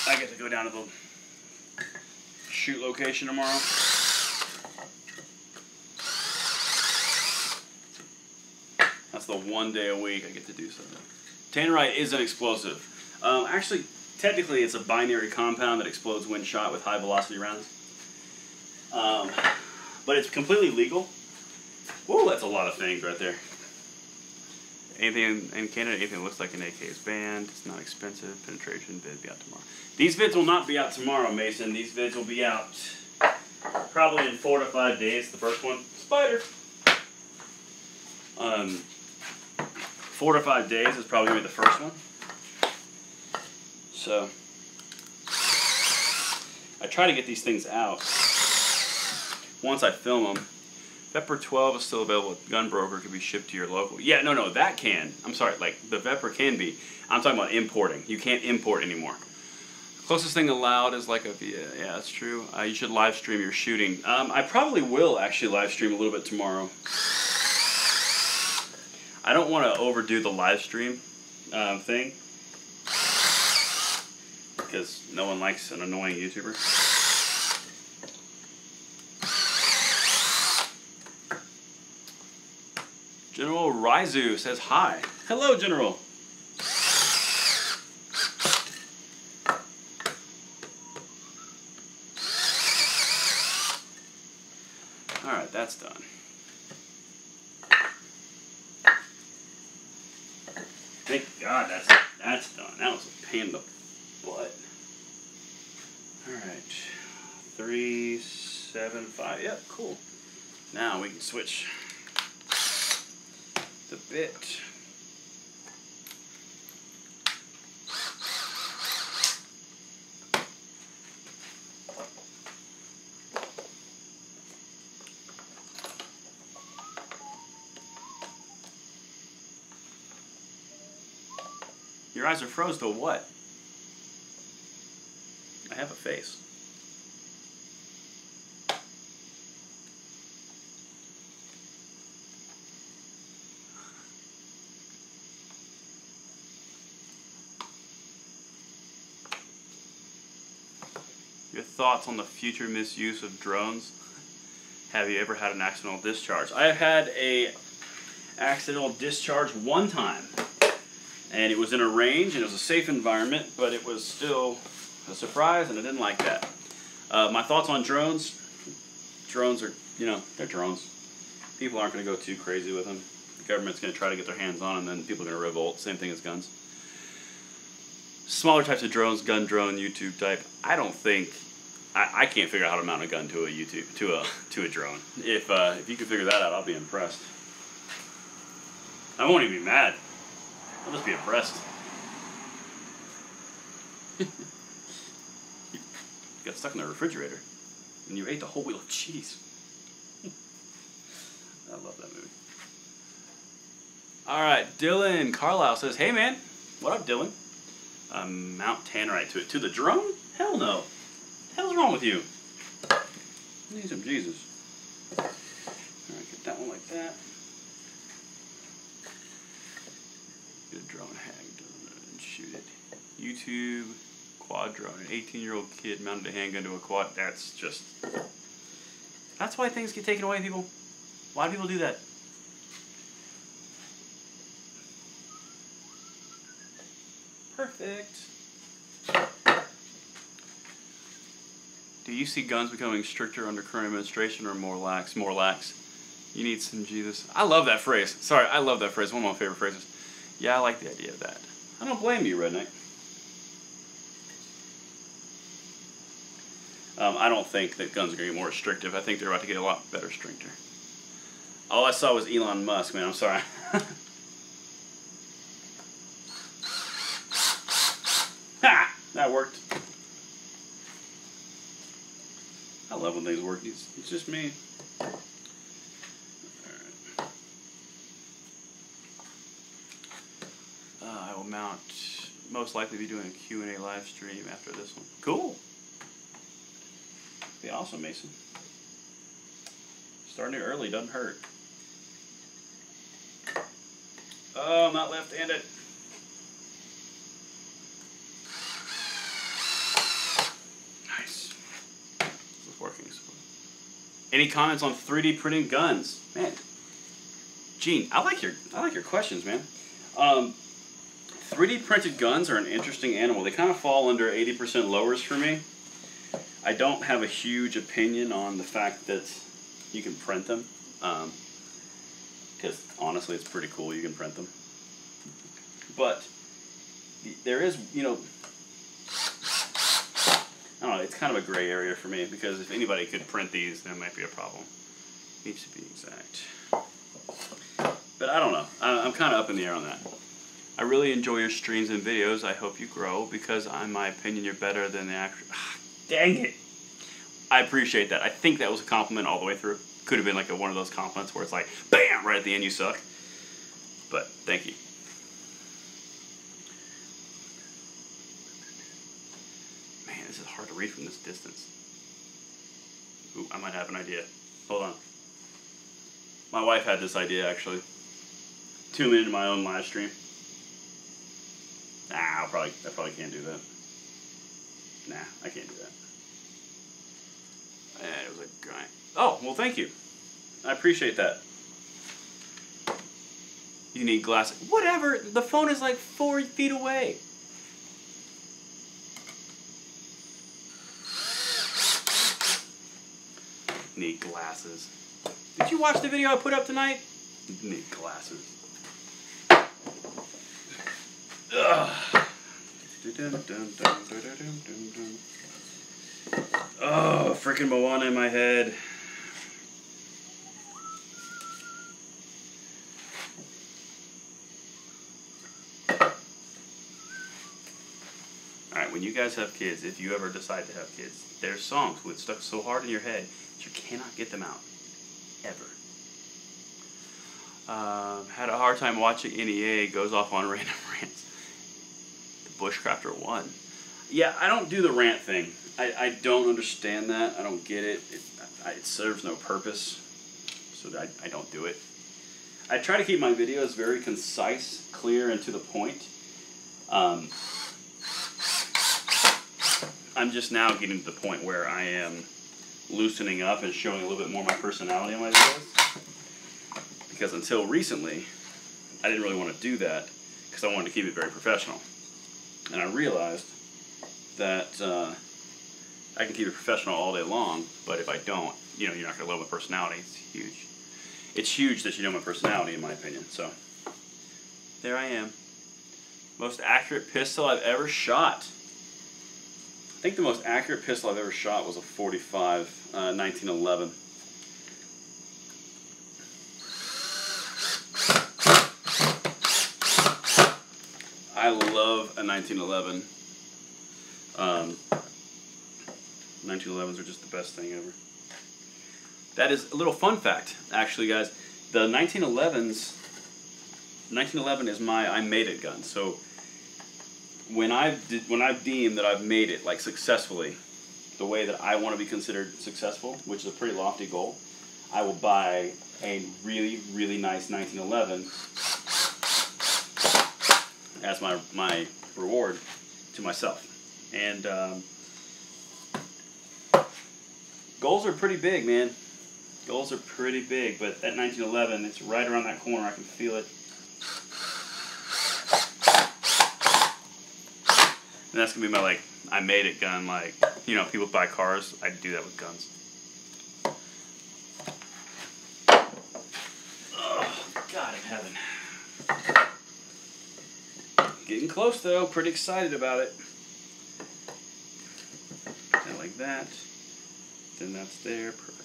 I get to go down to the shoot location tomorrow. That's the one day a week I get to do something. Tannerite is an explosive. Actually, technically, it's a binary compound that explodes when shot with high velocity rounds. But it's completely legal. Whoa, that's a lot of things right there. Anything in Canada, anything that looks like an AK is banned. It's not expensive. Penetration vid be out tomorrow. These vids will not be out tomorrow, Mason. These vids will be out probably in 4 to 5 days. The first one, spider. 4 to 5 days is probably gonna be the first one. So I try to get these things out once I film them. Vepr 12 is still available at Gunbroker, could be shipped to your local. Yeah, no, that can. I'm sorry, like the Vepr can be. I'm talking about importing. You can't import anymore. Closest thing allowed is like a, yeah, that's true. You should live stream your shooting. I probably will actually live stream a little bit tomorrow. I don't want to overdo the live stream thing because no one likes an annoying YouTuber. General Raizu says hi. Hello, General. All right, that's done. Thank God that's done. That was a pain in the butt. All right, 375. Yep, cool. Now we can switch the bit. Your eyes are froze to what? I have a face. Your thoughts on the future misuse of drones? Have you ever had an accidental discharge? I have had a accidental discharge one time, and it was in a range and it was a safe environment, but it was still a surprise, and I didn't like that. My thoughts on drones? Drones are, they're drones. People aren't going to go too crazy with them. The government's going to try to get their hands on them, and then people are going to revolt. Same thing as guns. Smaller types of drones, gun drone, YouTube type. I don't think I can't figure out how to mount a gun to a to a drone. If you can figure that out, I'll be impressed. I won't even be mad. I'll just be impressed. You got stuck in the refrigerator, and you ate the whole wheel of cheese. I love that movie. All right, Dylan Carlisle says, "Hey man, what up, Dylan? Mount Tannerite to the drone? Hell no. What the hell's wrong with you? I need some Jesus. All right, get that one like that. Get a drone hang and shoot it. YouTube quad drone. An 18-year-old kid mounted a handgun to a quad. That's why things get taken away, people. Why do people do that? Perfect. Do you see guns becoming stricter under current administration or more lax? More lax. You need some Jesus. I love that phrase. Sorry, I love that phrase. One of my favorite phrases. Yeah, I like the idea of that. I don't blame you, Red Knight. I don't think that guns are going to get more restrictive. I think they're about to get a lot better stricter. All I saw was Elon Musk, man. I'm sorry. Ha! That worked. I love when things work. It's just me. Alright. I will most likely be doing a Q&A live stream after this one. Cool. Be awesome, Mason. Starting it early doesn't hurt. Oh, I'm not left-handed. Nice. This is working. Any comments on 3D printing guns? Man, Gene, I like your questions, man. 3D printed guns are an interesting animal. They kind of fall under 80% lowers for me. I don't have a huge opinion on the fact that you can print them, because honestly, it's pretty cool you can print them. But there is, I don't know, it's kind of a gray area for me, because if anybody could print these, that might be a problem. Needs to be exact. But I don't know. I'm kind of up in the air on that. I really enjoy your streams and videos. I hope you grow, because in my opinion, you're better than the actual... Dang it. I appreciate that. I think that was a compliment all the way through. Could have been like one of those compliments where it's like, bam, right at the end you suck. But thank you. Man, this is hard to read from this distance. Ooh, I might have an idea. Hold on. My wife had this idea, actually. Tune into my own live stream. Nah, I probably can't do that. Nah, I can't do that. It was a guy. Oh, well, thank you. I appreciate that. You need glasses. Whatever. The phone is like 4 feet away. Need glasses. Did you watch the video I put up tonight? You need glasses. Ugh. Oh, freaking Moana in my head. Alright, when you guys have kids, if you ever decide to have kids, there's songs with stuck so hard in your head that you cannot get them out. Ever. Had a hard time watching NEA, goes off on random rants. The Bushcrafter 1. Yeah, I don't do the rant thing. I don't understand that. I don't get it. It serves no purpose. So I don't do it. I try to keep my videos very concise, clear, and to the point. I'm just now getting to the point where I am loosening up and showing a little bit more of my personality in my videos. Because until recently, I didn't really want to do that because I wanted to keep it very professional. And I realized that I can keep it professional all day long, but if I don't, you're not going to love my personality. It's huge. It's huge that you know my personality, in my opinion. So, there I am. Most accurate pistol I've ever shot. I think the most accurate pistol I've ever shot was a .45, 1911. I love a 1911. 1911s are just the best thing ever. That is a little fun fact, actually, guys. The 1911 is my I made it gun. So when I've deemed that I've made it like successfully, the way that I want to be considered successful, which is a pretty lofty goal, I will buy a really, really nice 1911 as my reward to myself. And goals are pretty big, man. Goals are pretty big, but that 1911, it's right around that corner. I can feel it. And that's gonna be my like I made it gun. Like, you know, people buy cars. I do that with guns. Oh, God in heaven. Getting close though. Pretty excited about it. And like that. Then that's there. Perfect.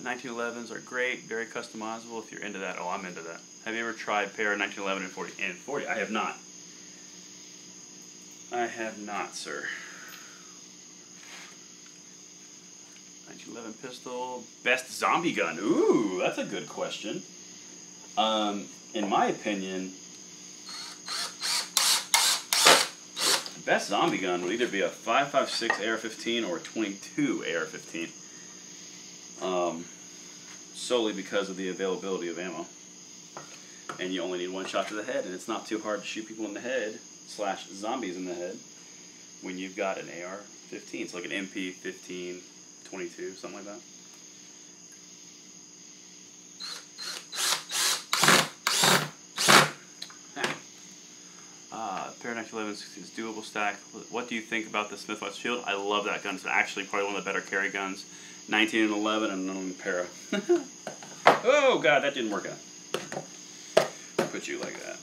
1911s are great, very customizable if you're into that. Oh, I'm into that. Have you ever tried a pair of 1911 and 40? I have not. I have not, sir. 1911 pistol, best zombie gun. Ooh, that's a good question. In my opinion, the best zombie gun would either be a 5.56 AR-15 or a 22 AR-15. Solely because of the availability of ammo. And you only need one shot to the head, and it's not too hard to shoot people in the head, / zombies in the head, when you've got an AR-15. It's like an MP-15, 22, something like that. Pair of 1911s is doable stack. What do you think about the Smith & Wesson Shield? I love that gun. It's actually probably one of the better carry guns. 19 and 11 and another para. Oh God, that didn't work out. Put you like that.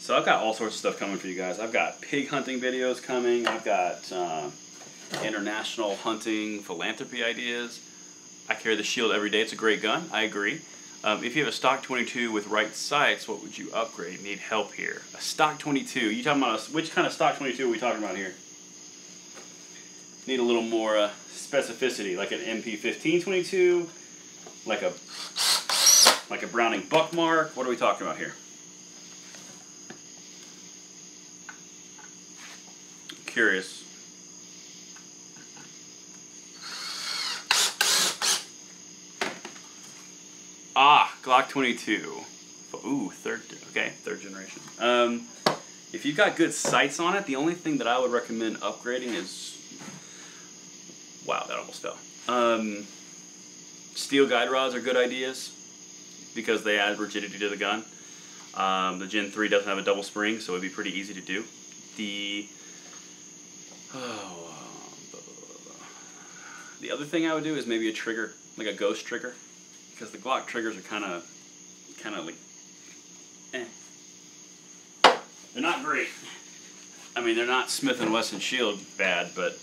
So I've got all sorts of stuff coming for you guys. I've got pig hunting videos coming. I've got international hunting philanthropy ideas. I carry the Shield every day. It's a great gun. I agree. If you have a stock 22 with right sights, what would you upgrade? Need help here. A stock 22. You talking about which kind of stock 22 are we talking about here? Need a little more specificity, like an MP-15 22, like a Browning Buckmark. What are we talking about here? I'm curious. Glock 22. Ooh, third generation. If you've got good sights on it, the only thing that I would recommend upgrading is, wow, that almost fell. Steel guide rods are good ideas because they add rigidity to the gun. The Gen 3 doesn't have a double spring, so it'd be pretty easy to do. The other thing I would do is maybe a trigger, like a ghost trigger, because the Glock triggers are kind of like, eh. They're not great. I mean, they're not Smith & Wesson Shield bad, but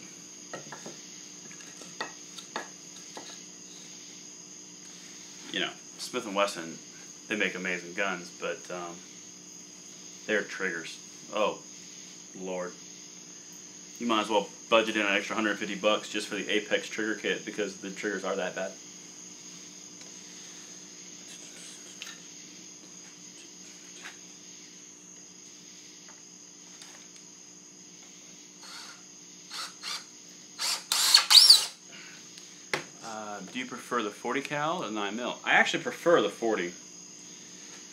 you know, Smith & Wesson, they make amazing guns, but their triggers, oh Lord, you might as well budget in an extra $150 just for the Apex trigger kit because the triggers are that bad. Do you prefer the 40 cal or the 9mm? I actually prefer the 40.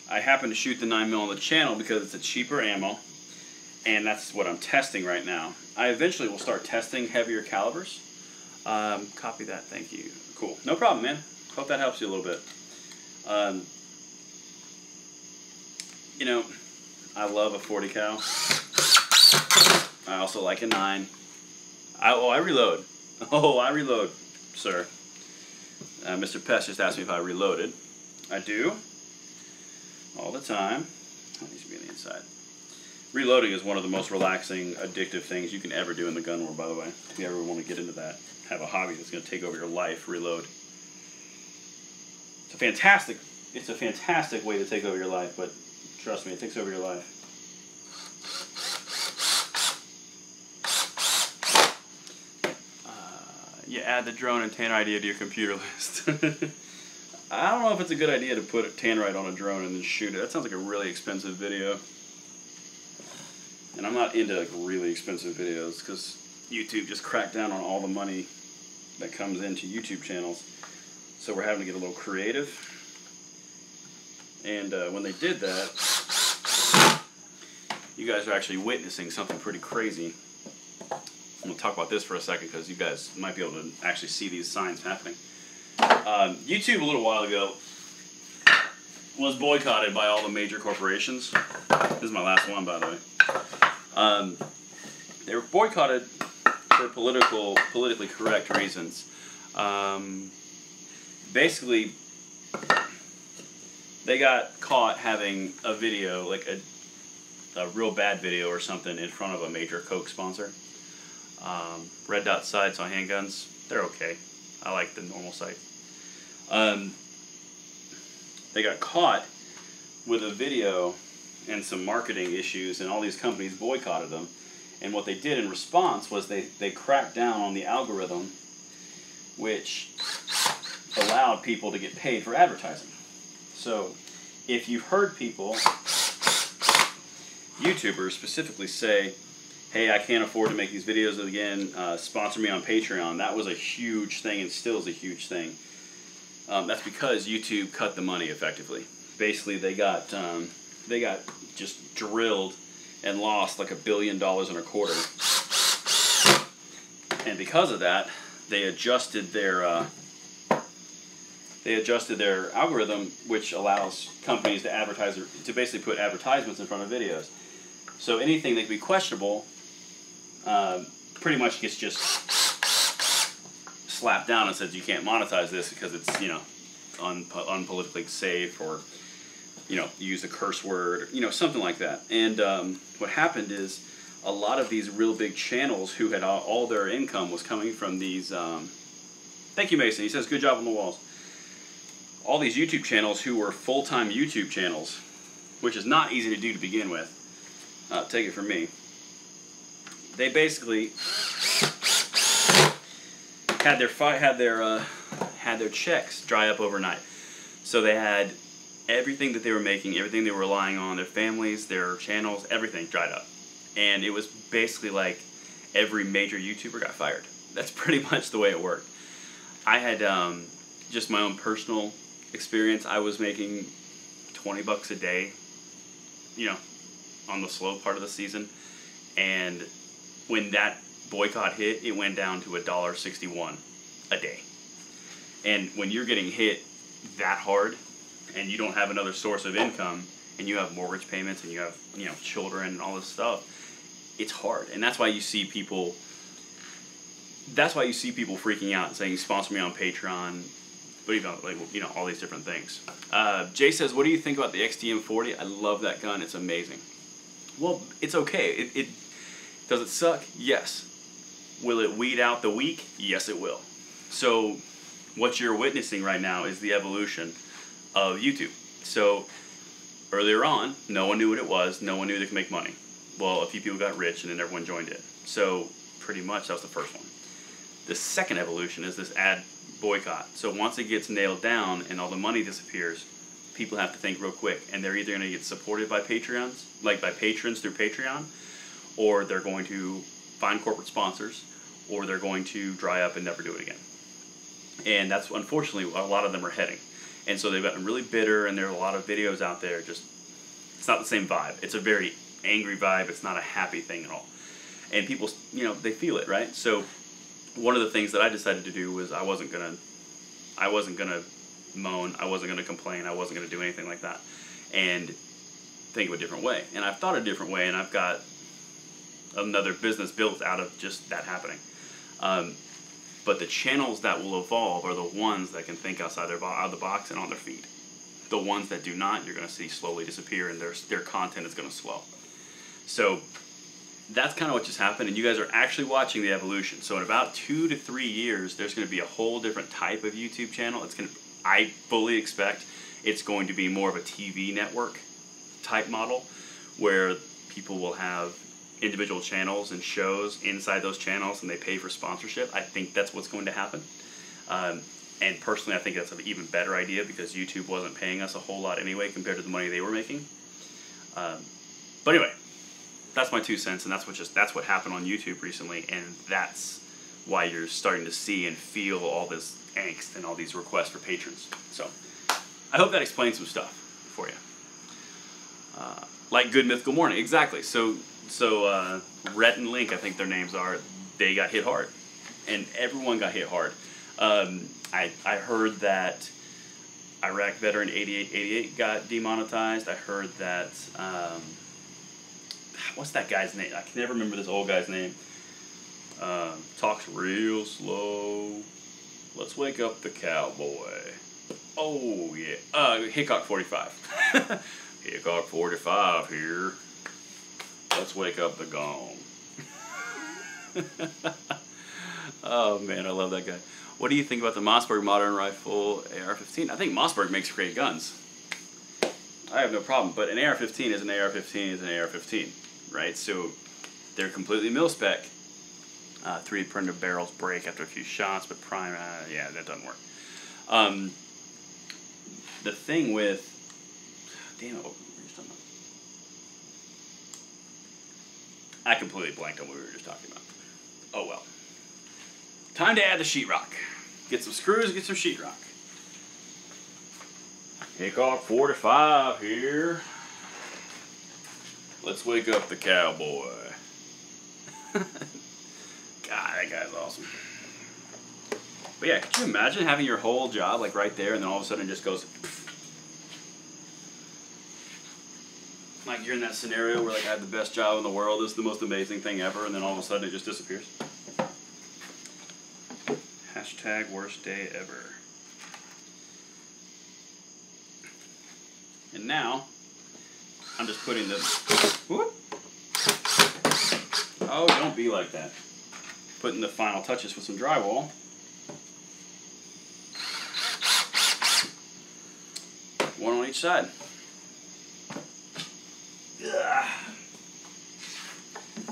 I happen to shoot the 9mm on the channel because it's a cheaper ammo, and that's what I'm testing right now. I eventually will start testing heavier calibers. Copy that, thank you. Cool, no problem, man. Hope that helps you a little bit. You know, I love a 40 cal. I also like a 9. I reload. Oh, I reload, sir. Mr. Pest just asked me if I reloaded. I do. All the time. That needs to be on the inside. Reloading is one of the most relaxing, addictive things you can ever do in the gun world, by the way. If you ever want to get into that, have a hobby that's going to take over your life, reload. It's a fantastic it's a fantastic way to take over your life, but trust me, it takes over your life. You add the drone and tannerite to your computer list. I don't know if it's a good idea to put tannerite on a drone and then shoot it. That sounds like a really expensive video. And I'm not into like really expensive videos because YouTube just cracked down on all the money that comes into YouTube channels. So we're having to get a little creative. And when they did that, you guys are actually witnessing something pretty crazy. I'm going to talk about this for a second because you guys might be able to actually see these signs happening. YouTube a little while ago was boycotted by all the major corporations. This is my last one, by the way. They were boycotted for politically correct reasons. Basically, they got caught having a video, like a real bad video or something, in front of a major Coke sponsor. Red Dot sights on handguns, they're okay. I like the normal sight. They got caught with a video and some marketing issues, and all these companies boycotted them. And what they did in response was they cracked down on the algorithm, which allowed people to get paid for advertising. So if you've heard people, YouTubers specifically, say, hey, I can't afford to make these videos again, sponsor me on Patreon. That was a huge thing and still is a huge thing. That's because YouTube cut the money effectively. Basically, they got just drilled and lost like $1 billion in a quarter. And because of that, they adjusted their algorithm, which allows companies to basically put advertisements in front of videos. So anything that could be questionable pretty much gets just slapped down and says you can't monetize this because it's, you know, unpolitically safe, or, you know, use a curse word, you know, something like that. And what happened is a lot of these real big channels who had all their income was coming from these, thank you, Mason, he says good job on the walls. All these YouTube channels who were full-time YouTube channels, which is not easy to do to begin with. Take it from me. They basically had their checks dry up overnight. So they had everything that they were making, everything they were relying on, their families, their channels, everything dried up. And it was basically like every major YouTuber got fired. That's pretty much the way it worked. I had just my own personal experience. I was making $20 a day, you know, on the slow part of the season. And when that boycott hit, it went down to $1.61 a day. And when you're getting hit that hard and you don't have another source of income, and you have mortgage payments, and you have, you know, children and all this stuff, it's hard. And that's why you see people freaking out and saying, sponsor me on Patreon, but even, like, you know, all these different things. Jay says, what do you think about the XDM40? I love that gun. It's amazing. Well, it's okay. Does it suck? Yes. Will it weed out the weak? Yes, it will. So what you're witnessing right now is the evolution of YouTube. So earlier on, no one knew what it was. No one knew they could make money. Well, a few people got rich, and then everyone joined it. So pretty much that was the first one. The second evolution is this ad boycott. So once it gets nailed down and all the money disappears, people have to think real quick, and they're either going to get supported by Patreons, like by patrons through Patreon, or they're going to find corporate sponsors, or they're going to dry up and never do it again. And that's, unfortunately, a lot of them are heading. And so they've gotten really bitter, and there are a lot of videos out there, just, it's not the same vibe. It's a very angry vibe. It's not a happy thing at all. And people, you know, they feel it, right? So one of the things that I decided to do was I wasn't gonna moan, I wasn't gonna complain, I wasn't gonna do anything like that, and think of a different way. And I've thought a different way, and I've got another business built out of just that happening. But the channels that will evolve are the ones that can think outside of the box and on their feet. The ones that do not, you're going to see slowly disappear, and their content is going to slow. So that's kind of what just happened, and you guys are actually watching the evolution. So in about 2 to 3 years, there's going to be a whole different type of YouTube channel. I fully expect it's going to be more of a TV network type model where people will have individual channels and shows inside those channels and they pay for sponsorship. I think that's what's going to happen. And personally, I think that's an even better idea because YouTube wasn't paying us a whole lot anyway compared to the money they were making. But anyway, that's my 2 cents, and that's what happened on YouTube recently, and that's why you're starting to see and feel all this angst and all these requests for patrons. So I hope that explains some stuff for you. Like Good Mythical Morning, exactly. So Rhett and Link, I think their names are, they got hit hard, and everyone got hit hard. I heard that Iraq veteran 8888 got demonetized. I heard that what's that guy's name? I can never remember this old guy's name. Talks real slow. Let's wake up the cowboy. Oh yeah, Hickok 45. Hickok 45 here. Let's wake up the gong. Oh man, I love that guy. What do you think about the Mossberg Modern Rifle AR-15? I think Mossberg makes great guns. I have no problem, but an AR-15 is an AR-15 is an AR-15, right? So they're completely mil-spec. 3D printed barrels break after a few shots, but prime, yeah, that doesn't work. The thing with, damn it, what were we just talking about? I completely blanked on what we were just talking about. Oh well. Time to add the sheetrock. Get some screws, get some sheetrock. Hickok 45 here. Let's wake up the cowboy. God, that guy's awesome. But yeah, could you imagine having your whole job like right there and then all of a sudden it just goes pff. Like you're in that scenario where like I have the best job in the world, this is the most amazing thing ever, and then all of a sudden it just disappears. Hashtag worst day ever. And now, I'm just putting this, whoop. Oh, don't be like that. Putting the final touches with some drywall. One on each side. Ugh.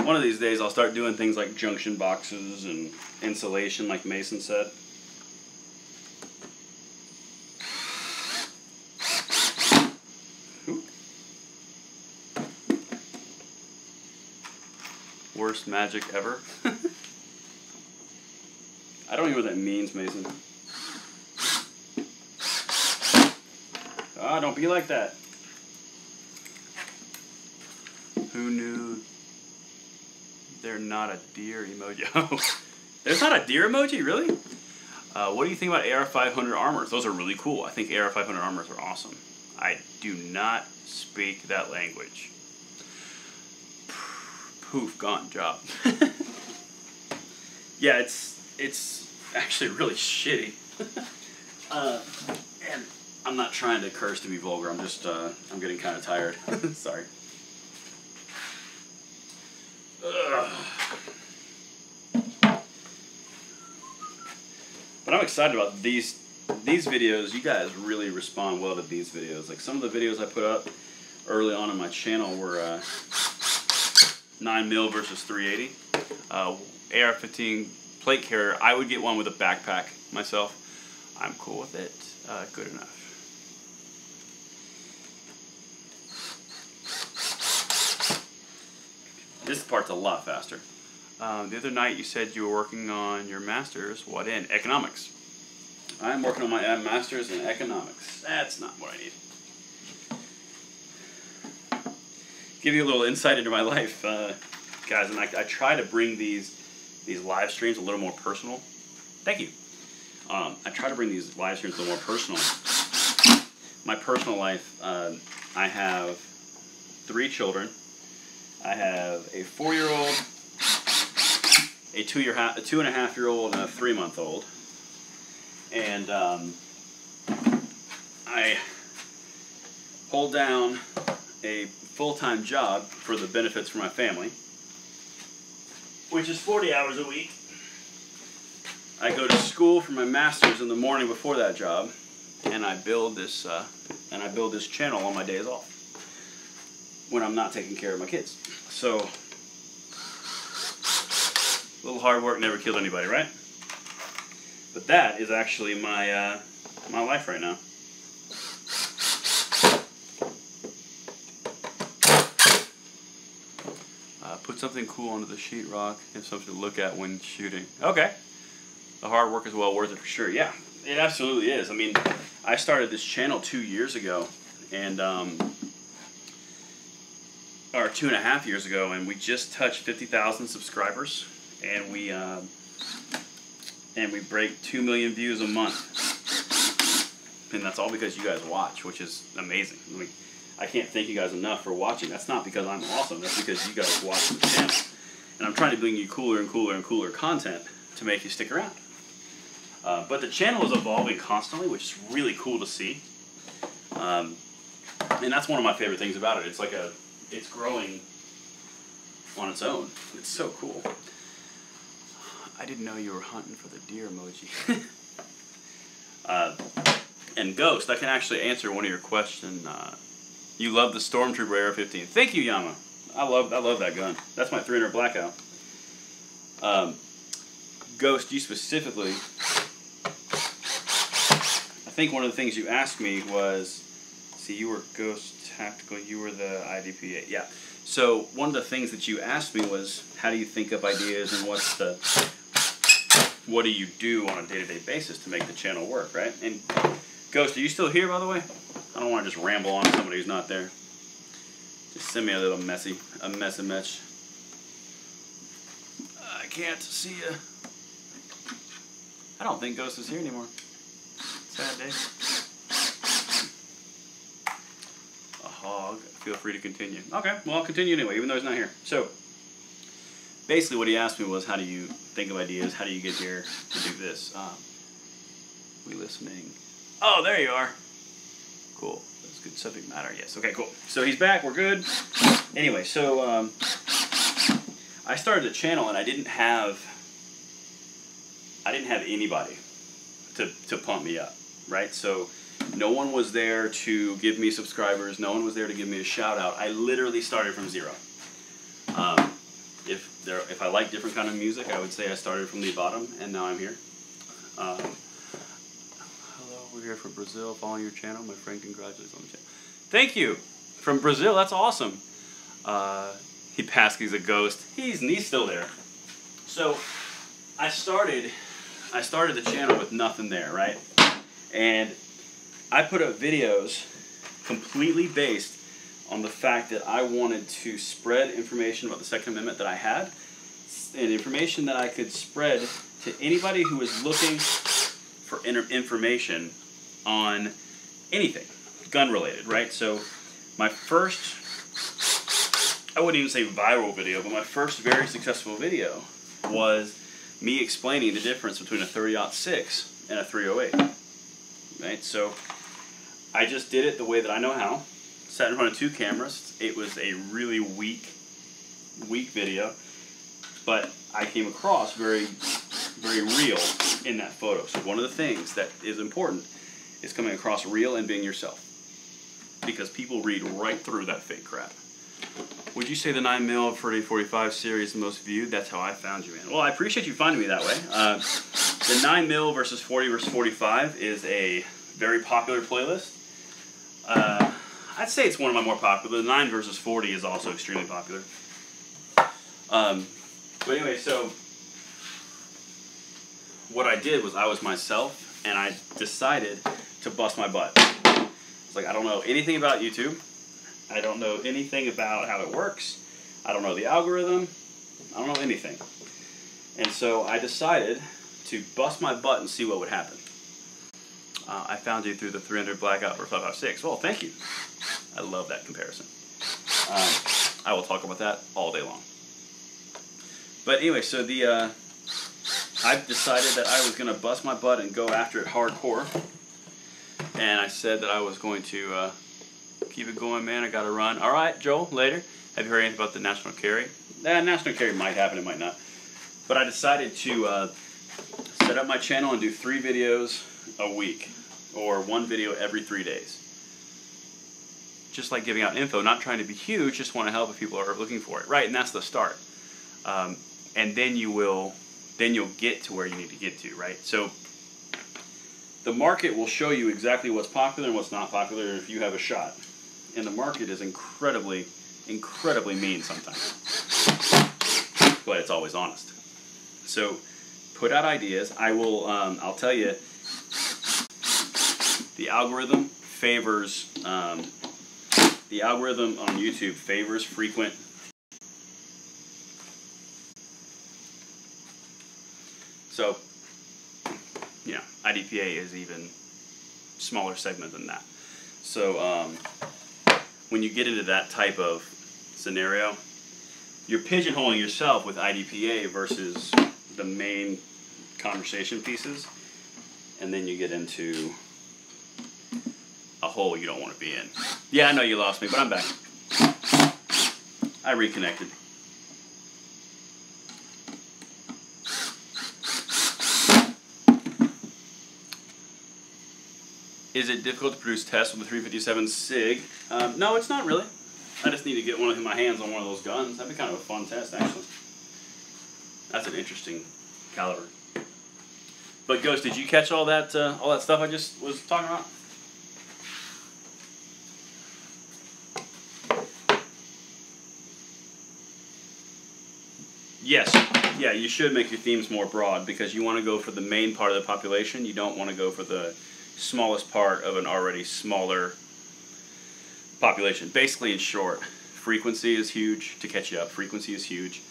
One of these days I'll start doing things like junction boxes and insulation like Mason said. Worst magic ever. I don't even know what that means, Mason. Ah, don't be like that. Who knew they're not a deer emoji? Oh, there's not a deer emoji, really? What do you think about AR-500 armors? Those are really cool. I think AR-500 armors are awesome. I do not speak that language. Poof, gone, job. Yeah, it's actually really shitty. And I'm not trying to curse to be vulgar. I'm just I'm getting kind of tired. Sorry. Ugh. But I'm excited about these videos. You guys really respond well to these videos. Like some of the videos I put up early on in my channel were 9mm versus 380. AR-15 plate carrier. I would get one with a backpack myself. I'm cool with it. Good enough. This part's a lot faster. The other night you said you were working on your master's. What in? Economics. I'm working on my master's in economics. That's not what I need. Give you a little insight into my life, guys, and I try to bring these live streams a little more personal. Thank you. I try to bring these live streams a little more personal. My personal life, I have 3 children. I have a 4-year-old, a 2.5-year-old, and a 3-month-old. And I hold down a full-time job for the benefits for my family, which is 40 hours a week. I go to school for my master's in the morning before that job, and I build this channel on my days off when I'm not taking care of my kids. So a little hard work never killed anybody, right? But that is actually my my life right now. Put something cool onto the sheetrock. Have something to look at when shooting. Okay. The hard work is well worth it for sure. Yeah, it absolutely is. I mean, I started this channel 2 years ago, and or 2.5 years ago, and we just touched 50,000 subscribers, and we break 2 million views a month, and that's all because you guys watch, which is amazing. I mean, I can't thank you guys enough for watching. That's not because I'm awesome. That's because you guys watch the channel, and I'm trying to bring you cooler and cooler and cooler content to make you stick around. But the channel is evolving constantly, which is really cool to see. And that's one of my favorite things about it. It's like it's growing on its own. It's so cool. I didn't know you were hunting for the deer emoji. And Ghost, I can actually answer one of your questions. You love the Stormtrooper AR-15. Thank you, Yama. I love that gun. That's my 300 Blackout. Ghost, you specifically, I think one of the things you asked me was, see, you were Ghost Tactical, you were the IDP8. Yeah. So one of the things that you asked me was, how do you think up ideas and what do you do on a day-to-day basis to make the channel work, right? And Ghost, are you still here, by the way? I don't want to just ramble on somebody who's not there. Just send me a little message. I can't see you. I don't think Ghost is here anymore. Sad day. A hog. Feel free to continue. Okay, well, I'll continue anyway, even though he's not here. So, basically what he asked me was, how do you think of ideas? How do you get here to do this? We listening? Oh, there you are. Cool. That's good subject matter. Yes. Okay, cool. So he's back. We're good. Anyway, so I started the channel and I didn't have anybody to pump me up, right? So no one was there to give me subscribers. No one was there to give me a shout out. I literally started from zero. If I like different kind of music, I would say I started from the bottom and now I'm here. We're here from Brazil, following your channel. My friend congratulates on the channel. Thank you. From Brazil, that's awesome. He passed, he's a ghost. He's still there. So I started the channel with nothing there, right? And I put up videos completely based on the fact that I wanted to spread information about the Second Amendment that I had, and information that I could spread to anybody who was looking for information on anything gun related, right? So my first, I wouldn't even say viral video, but my first very successful video was me explaining the difference between a 30-06 and a 308, right? So I just did it the way that I know how. Sat in front of 2 cameras. It was a really weak video, but I came across very real in that photo. So one of the things that is important is coming across real and being yourself, because people read right through that fake crap. Would you say the 9mm 40-45 series is the most viewed? That's how I found you, man. Well, I appreciate you finding me that way. The 9mm versus 40 versus 45 is a very popular playlist. I'd say it's one of my more popular. The 9 versus 40 is also extremely popular. But anyway, so what I did was I was myself, and I decided to bust my butt. It's like, I don't know anything about YouTube. I don't know anything about how it works. I don't know the algorithm. I don't know anything. And so I decided to bust my butt and see what would happen. I found you through the 300 Blackout for 5.56. Well, thank you. I love that comparison. I will talk about that all day long. But anyway, so I decided that I was going to bust my butt and go after it hardcore. And I said that I was going to keep it going, man. I got to run. All right, Joel, later. Have you heard anything about the national carry? National carry might happen, it might not. But I decided to set up my channel and do 3 videos a week, or one video every 3 days. Just like giving out info, not trying to be huge, just want to help if people are looking for it, right? And that's the start. And then you'll get to where you need to get to, right? So the market will show you exactly what's popular and what's not popular if you have a shot. And the market is incredibly, incredibly mean sometimes, but it's always honest. So put out ideas. I'll tell you, the algorithm favors, the algorithm on YouTube favors frequent. So, you know, IDPA is even smaller segment than that. So, when you get into that type of scenario, you're pigeonholing yourself with IDPA versus the main conversation pieces, and then you get into a hole you don't want to be in. Yeah, I know you lost me, but I'm back. I reconnected. Is it difficult to produce tests with the 357 SIG? No, it's not really. I just need to get my hands on one of those guns. That'd be kind of a fun test, actually. That's an interesting caliber. But Ghost, did you catch all that stuff I just was talking about? Yes. Yeah, you should make your themes more broad because you want to go for the main part of the population. You don't want to go for the smallest part of an already smaller population. Basically, in short, frequency is huge to catch you up. Frequency is huge.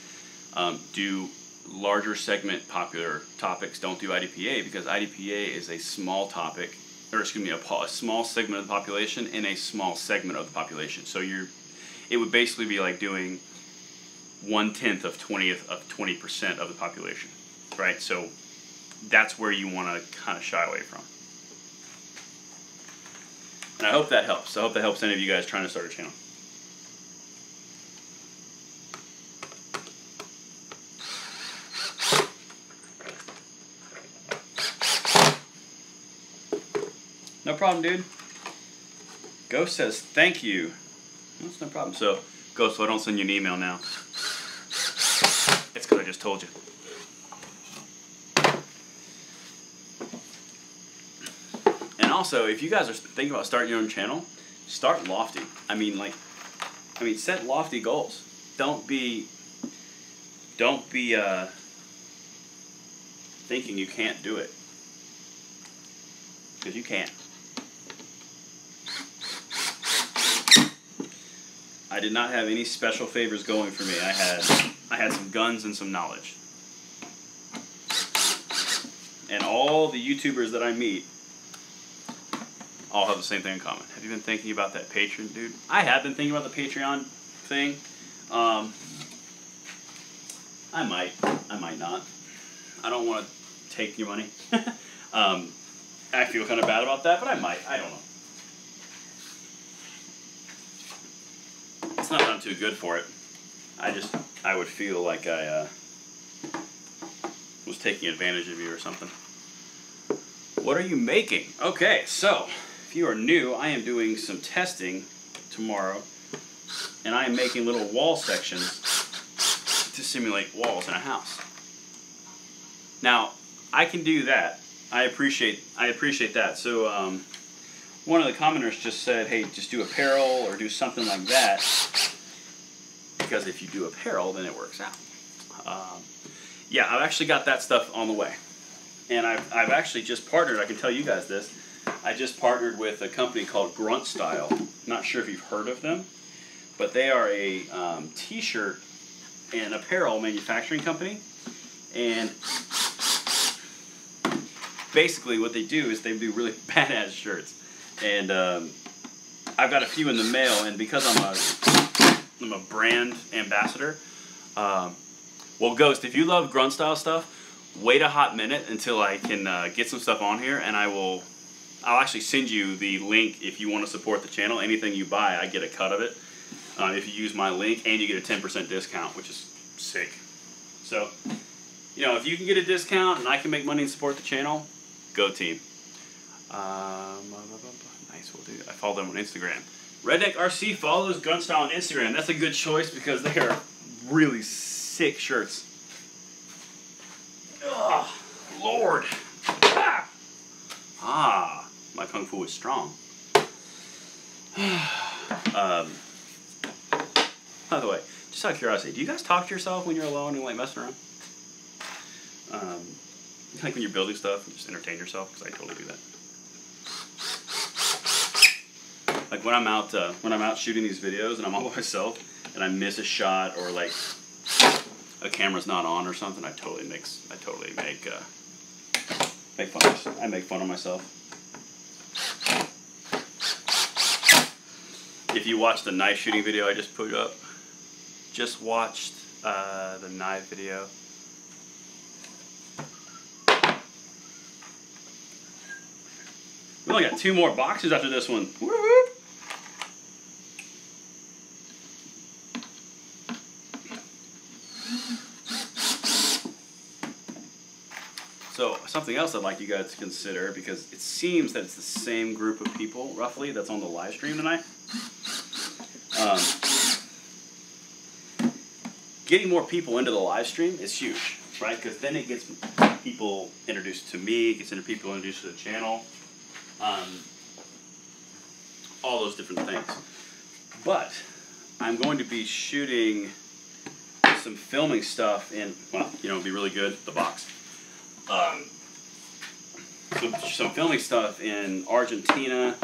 Do larger segment popular topics. Don't do IDPA because IDPA is a small topic, or excuse me, a small segment of the population in a small segment of the population. So it would basically be like doing 1/10 of 20% of the population, right? So that's where you want to kind of shy away from. And I hope that helps. I hope that helps any of you guys trying to start a channel. No problem, dude. Ghost says thank you. That's no problem. So, Ghost, so I don't send you an email now. It's because I just told you. And also, if you guys are thinking about starting your own channel, start lofty. I mean, set lofty goals. Don't be thinking you can't do it, because you can. I did not have any special favors going for me. I had some guns and some knowledge. And all the YouTubers that I meet all have the same thing in common. Have you been thinking about that Patreon, dude? I have been thinking about the Patreon thing. I might not. I don't want to take your money. I feel kind of bad about that, but I might. I don't know. It's not that I'm too good for it. I would feel like I was taking advantage of you or something. What are you making? Okay, so if you are new, I am doing some testing tomorrow, and I am making little wall sections to simulate walls in a house. Now, I can do that. I appreciate that. So, one of the commenters just said, hey, just do apparel or do something like that, because if you do apparel, then it works out. Yeah, I've actually got that stuff on the way. And I've actually just partnered, I can tell you guys this, I just partnered with a company called Grunt Style. Not sure if you've heard of them, but they are a t-shirt and apparel manufacturing company. And basically what they do is they do really badass shirts. And I've got a few in the mail, and because I'm a brand ambassador, well, Ghost, if you love Grunt Style stuff, wait a hot minute until I can get some stuff on here, and I'll actually send you the link if you want to support the channel. Anything you buy, I get a cut of it if you use my link, and you get a 10% discount, which is sick. So, you know, if you can get a discount and I can make money and support the channel, go team. Nice, we'll do. I follow them on Instagram. Redneck RC follows Gun Style on Instagram. That's a good choice because they are really sick shirts. Oh, Lord. Ah, my Kung Fu is strong. By the way, just out of curiosity, do you guys talk to yourself when you're alone and like messing around? Like when you're building stuff and just entertain yourself, because I totally do that. Like when I'm out shooting these videos and I'm all by myself and I miss a shot or like a camera's not on or something, I totally make fun of myself. If you watch the knife shooting video I just put up, just watched the knife video. We only got 2 more boxes after this one. Woo-hoo! So something else I'd like you guys to consider, because it seems that it's the same group of people, roughly, that's on the live stream tonight. Getting more people into the live stream is huge, right? Because then it gets people introduced to me, it gets people introduced to the channel, all those different things. But I'm going to be shooting some filming stuff in, well, you know, it'd be really good, the box. Some filming stuff in Argentina,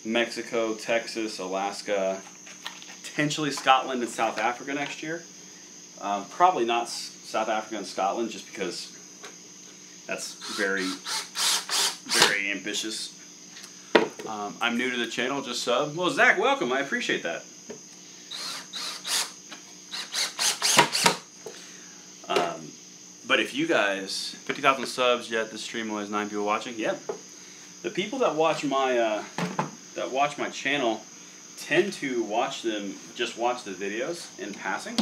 Mexico, Texas, Alaska, potentially Scotland and South Africa next year. Probably not South Africa and Scotland, just because that's very, very ambitious. I'm new to the channel, just sub. Well, Zach, welcome. I appreciate that. But if you guys, 50,000 subs yet, this stream only has 9 people watching. Yep. The people that watch my channel tend to watch the videos in passing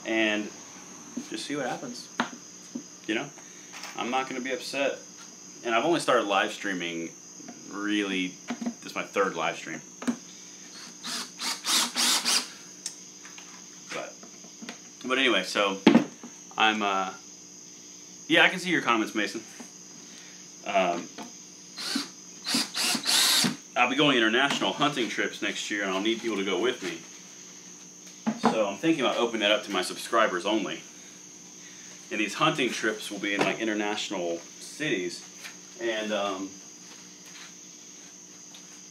and just see what happens. You know, I'm not going to be upset. And I've only started live streaming. Really, this is my 3rd live stream. But anyway, so I'm yeah, I can see your comments, Mason. I'll be going international hunting trips next year, and I'll need people to go with me. So I'm thinking about opening that up to my subscribers only. And these hunting trips will be in like international cities, and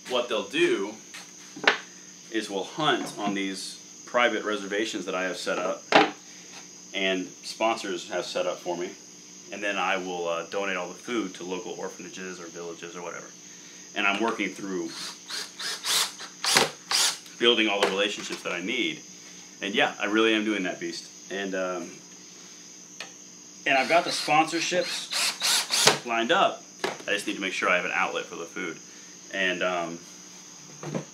what they'll do is we'll hunt on these private reservations that I have set up and sponsors have set up for me, and then I will donate all the food to local orphanages or villages or whatever. And I'm working through building all the relationships that I need. And yeah, I really am doing that, Beast. And I've got the sponsorships lined up. I just need to make sure I have an outlet for the food. And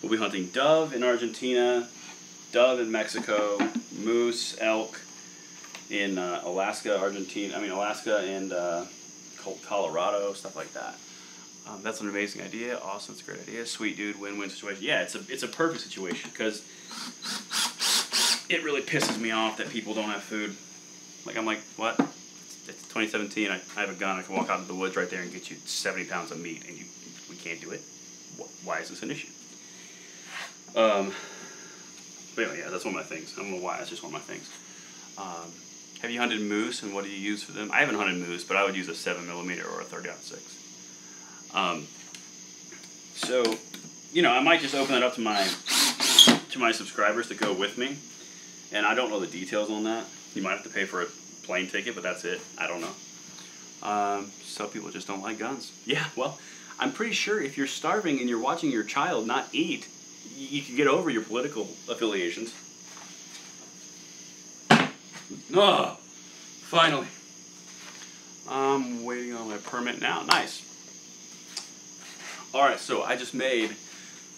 we'll be hunting dove in Argentina, dove in Mexico, moose, elk in Alaska, Alaska and Colorado, stuff like that. That's an amazing idea. Awesome, it's a great idea. Sweet dude, win-win situation. Yeah, it's a perfect situation, because it really pisses me off that people don't have food. Like, I'm like, what? It's 2017. I have a gun. I can walk out into the woods right there and get you 70 pounds of meat, and we can't do it. Why is this an issue? But anyway, yeah, that's one of my things. I don't know why. That's just one of my things. Have you hunted moose, and what do you use for them? I haven't hunted moose, but I would use a 7mm or a 30-06. So, you know, I might just open it up to my subscribers to go with me, and I don't know the details on that. You might have to pay for a plane ticket, but that's it. I don't know. Some people just don't like guns. Yeah, well, I'm pretty sure if you're starving and you're watching your child not eat, you can get over your political affiliations. Oh, finally. I'm waiting on my permit now. Nice. Alright, so I just made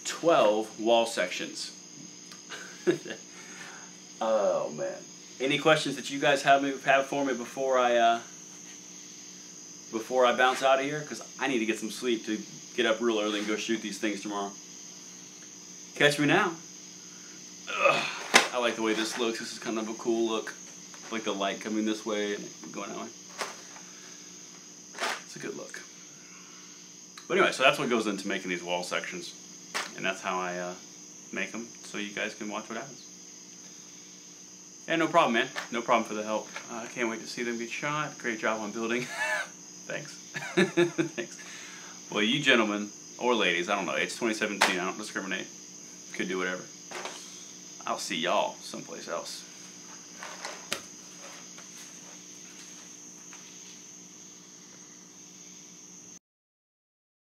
12 wall sections. Oh, man. Any questions that you guys have for me before I bounce out of here? Because I need to get some sleep to get up real early and go shoot these things tomorrow. Catch me now. Ugh, I like the way this looks. This is kind of a cool look. Like the light coming this way and going that way. It's a good look. But anyway, so that's what goes into making these wall sections. And that's how I make them, so you guys can watch what happens. Yeah, no problem, man. No problem for the help. I can't wait to see them get shot. Great job on building. Thanks. Thanks. Well, you gentlemen, or ladies, I don't know. It's 2017. I don't discriminate. Could do whatever. I'll see y'all someplace else.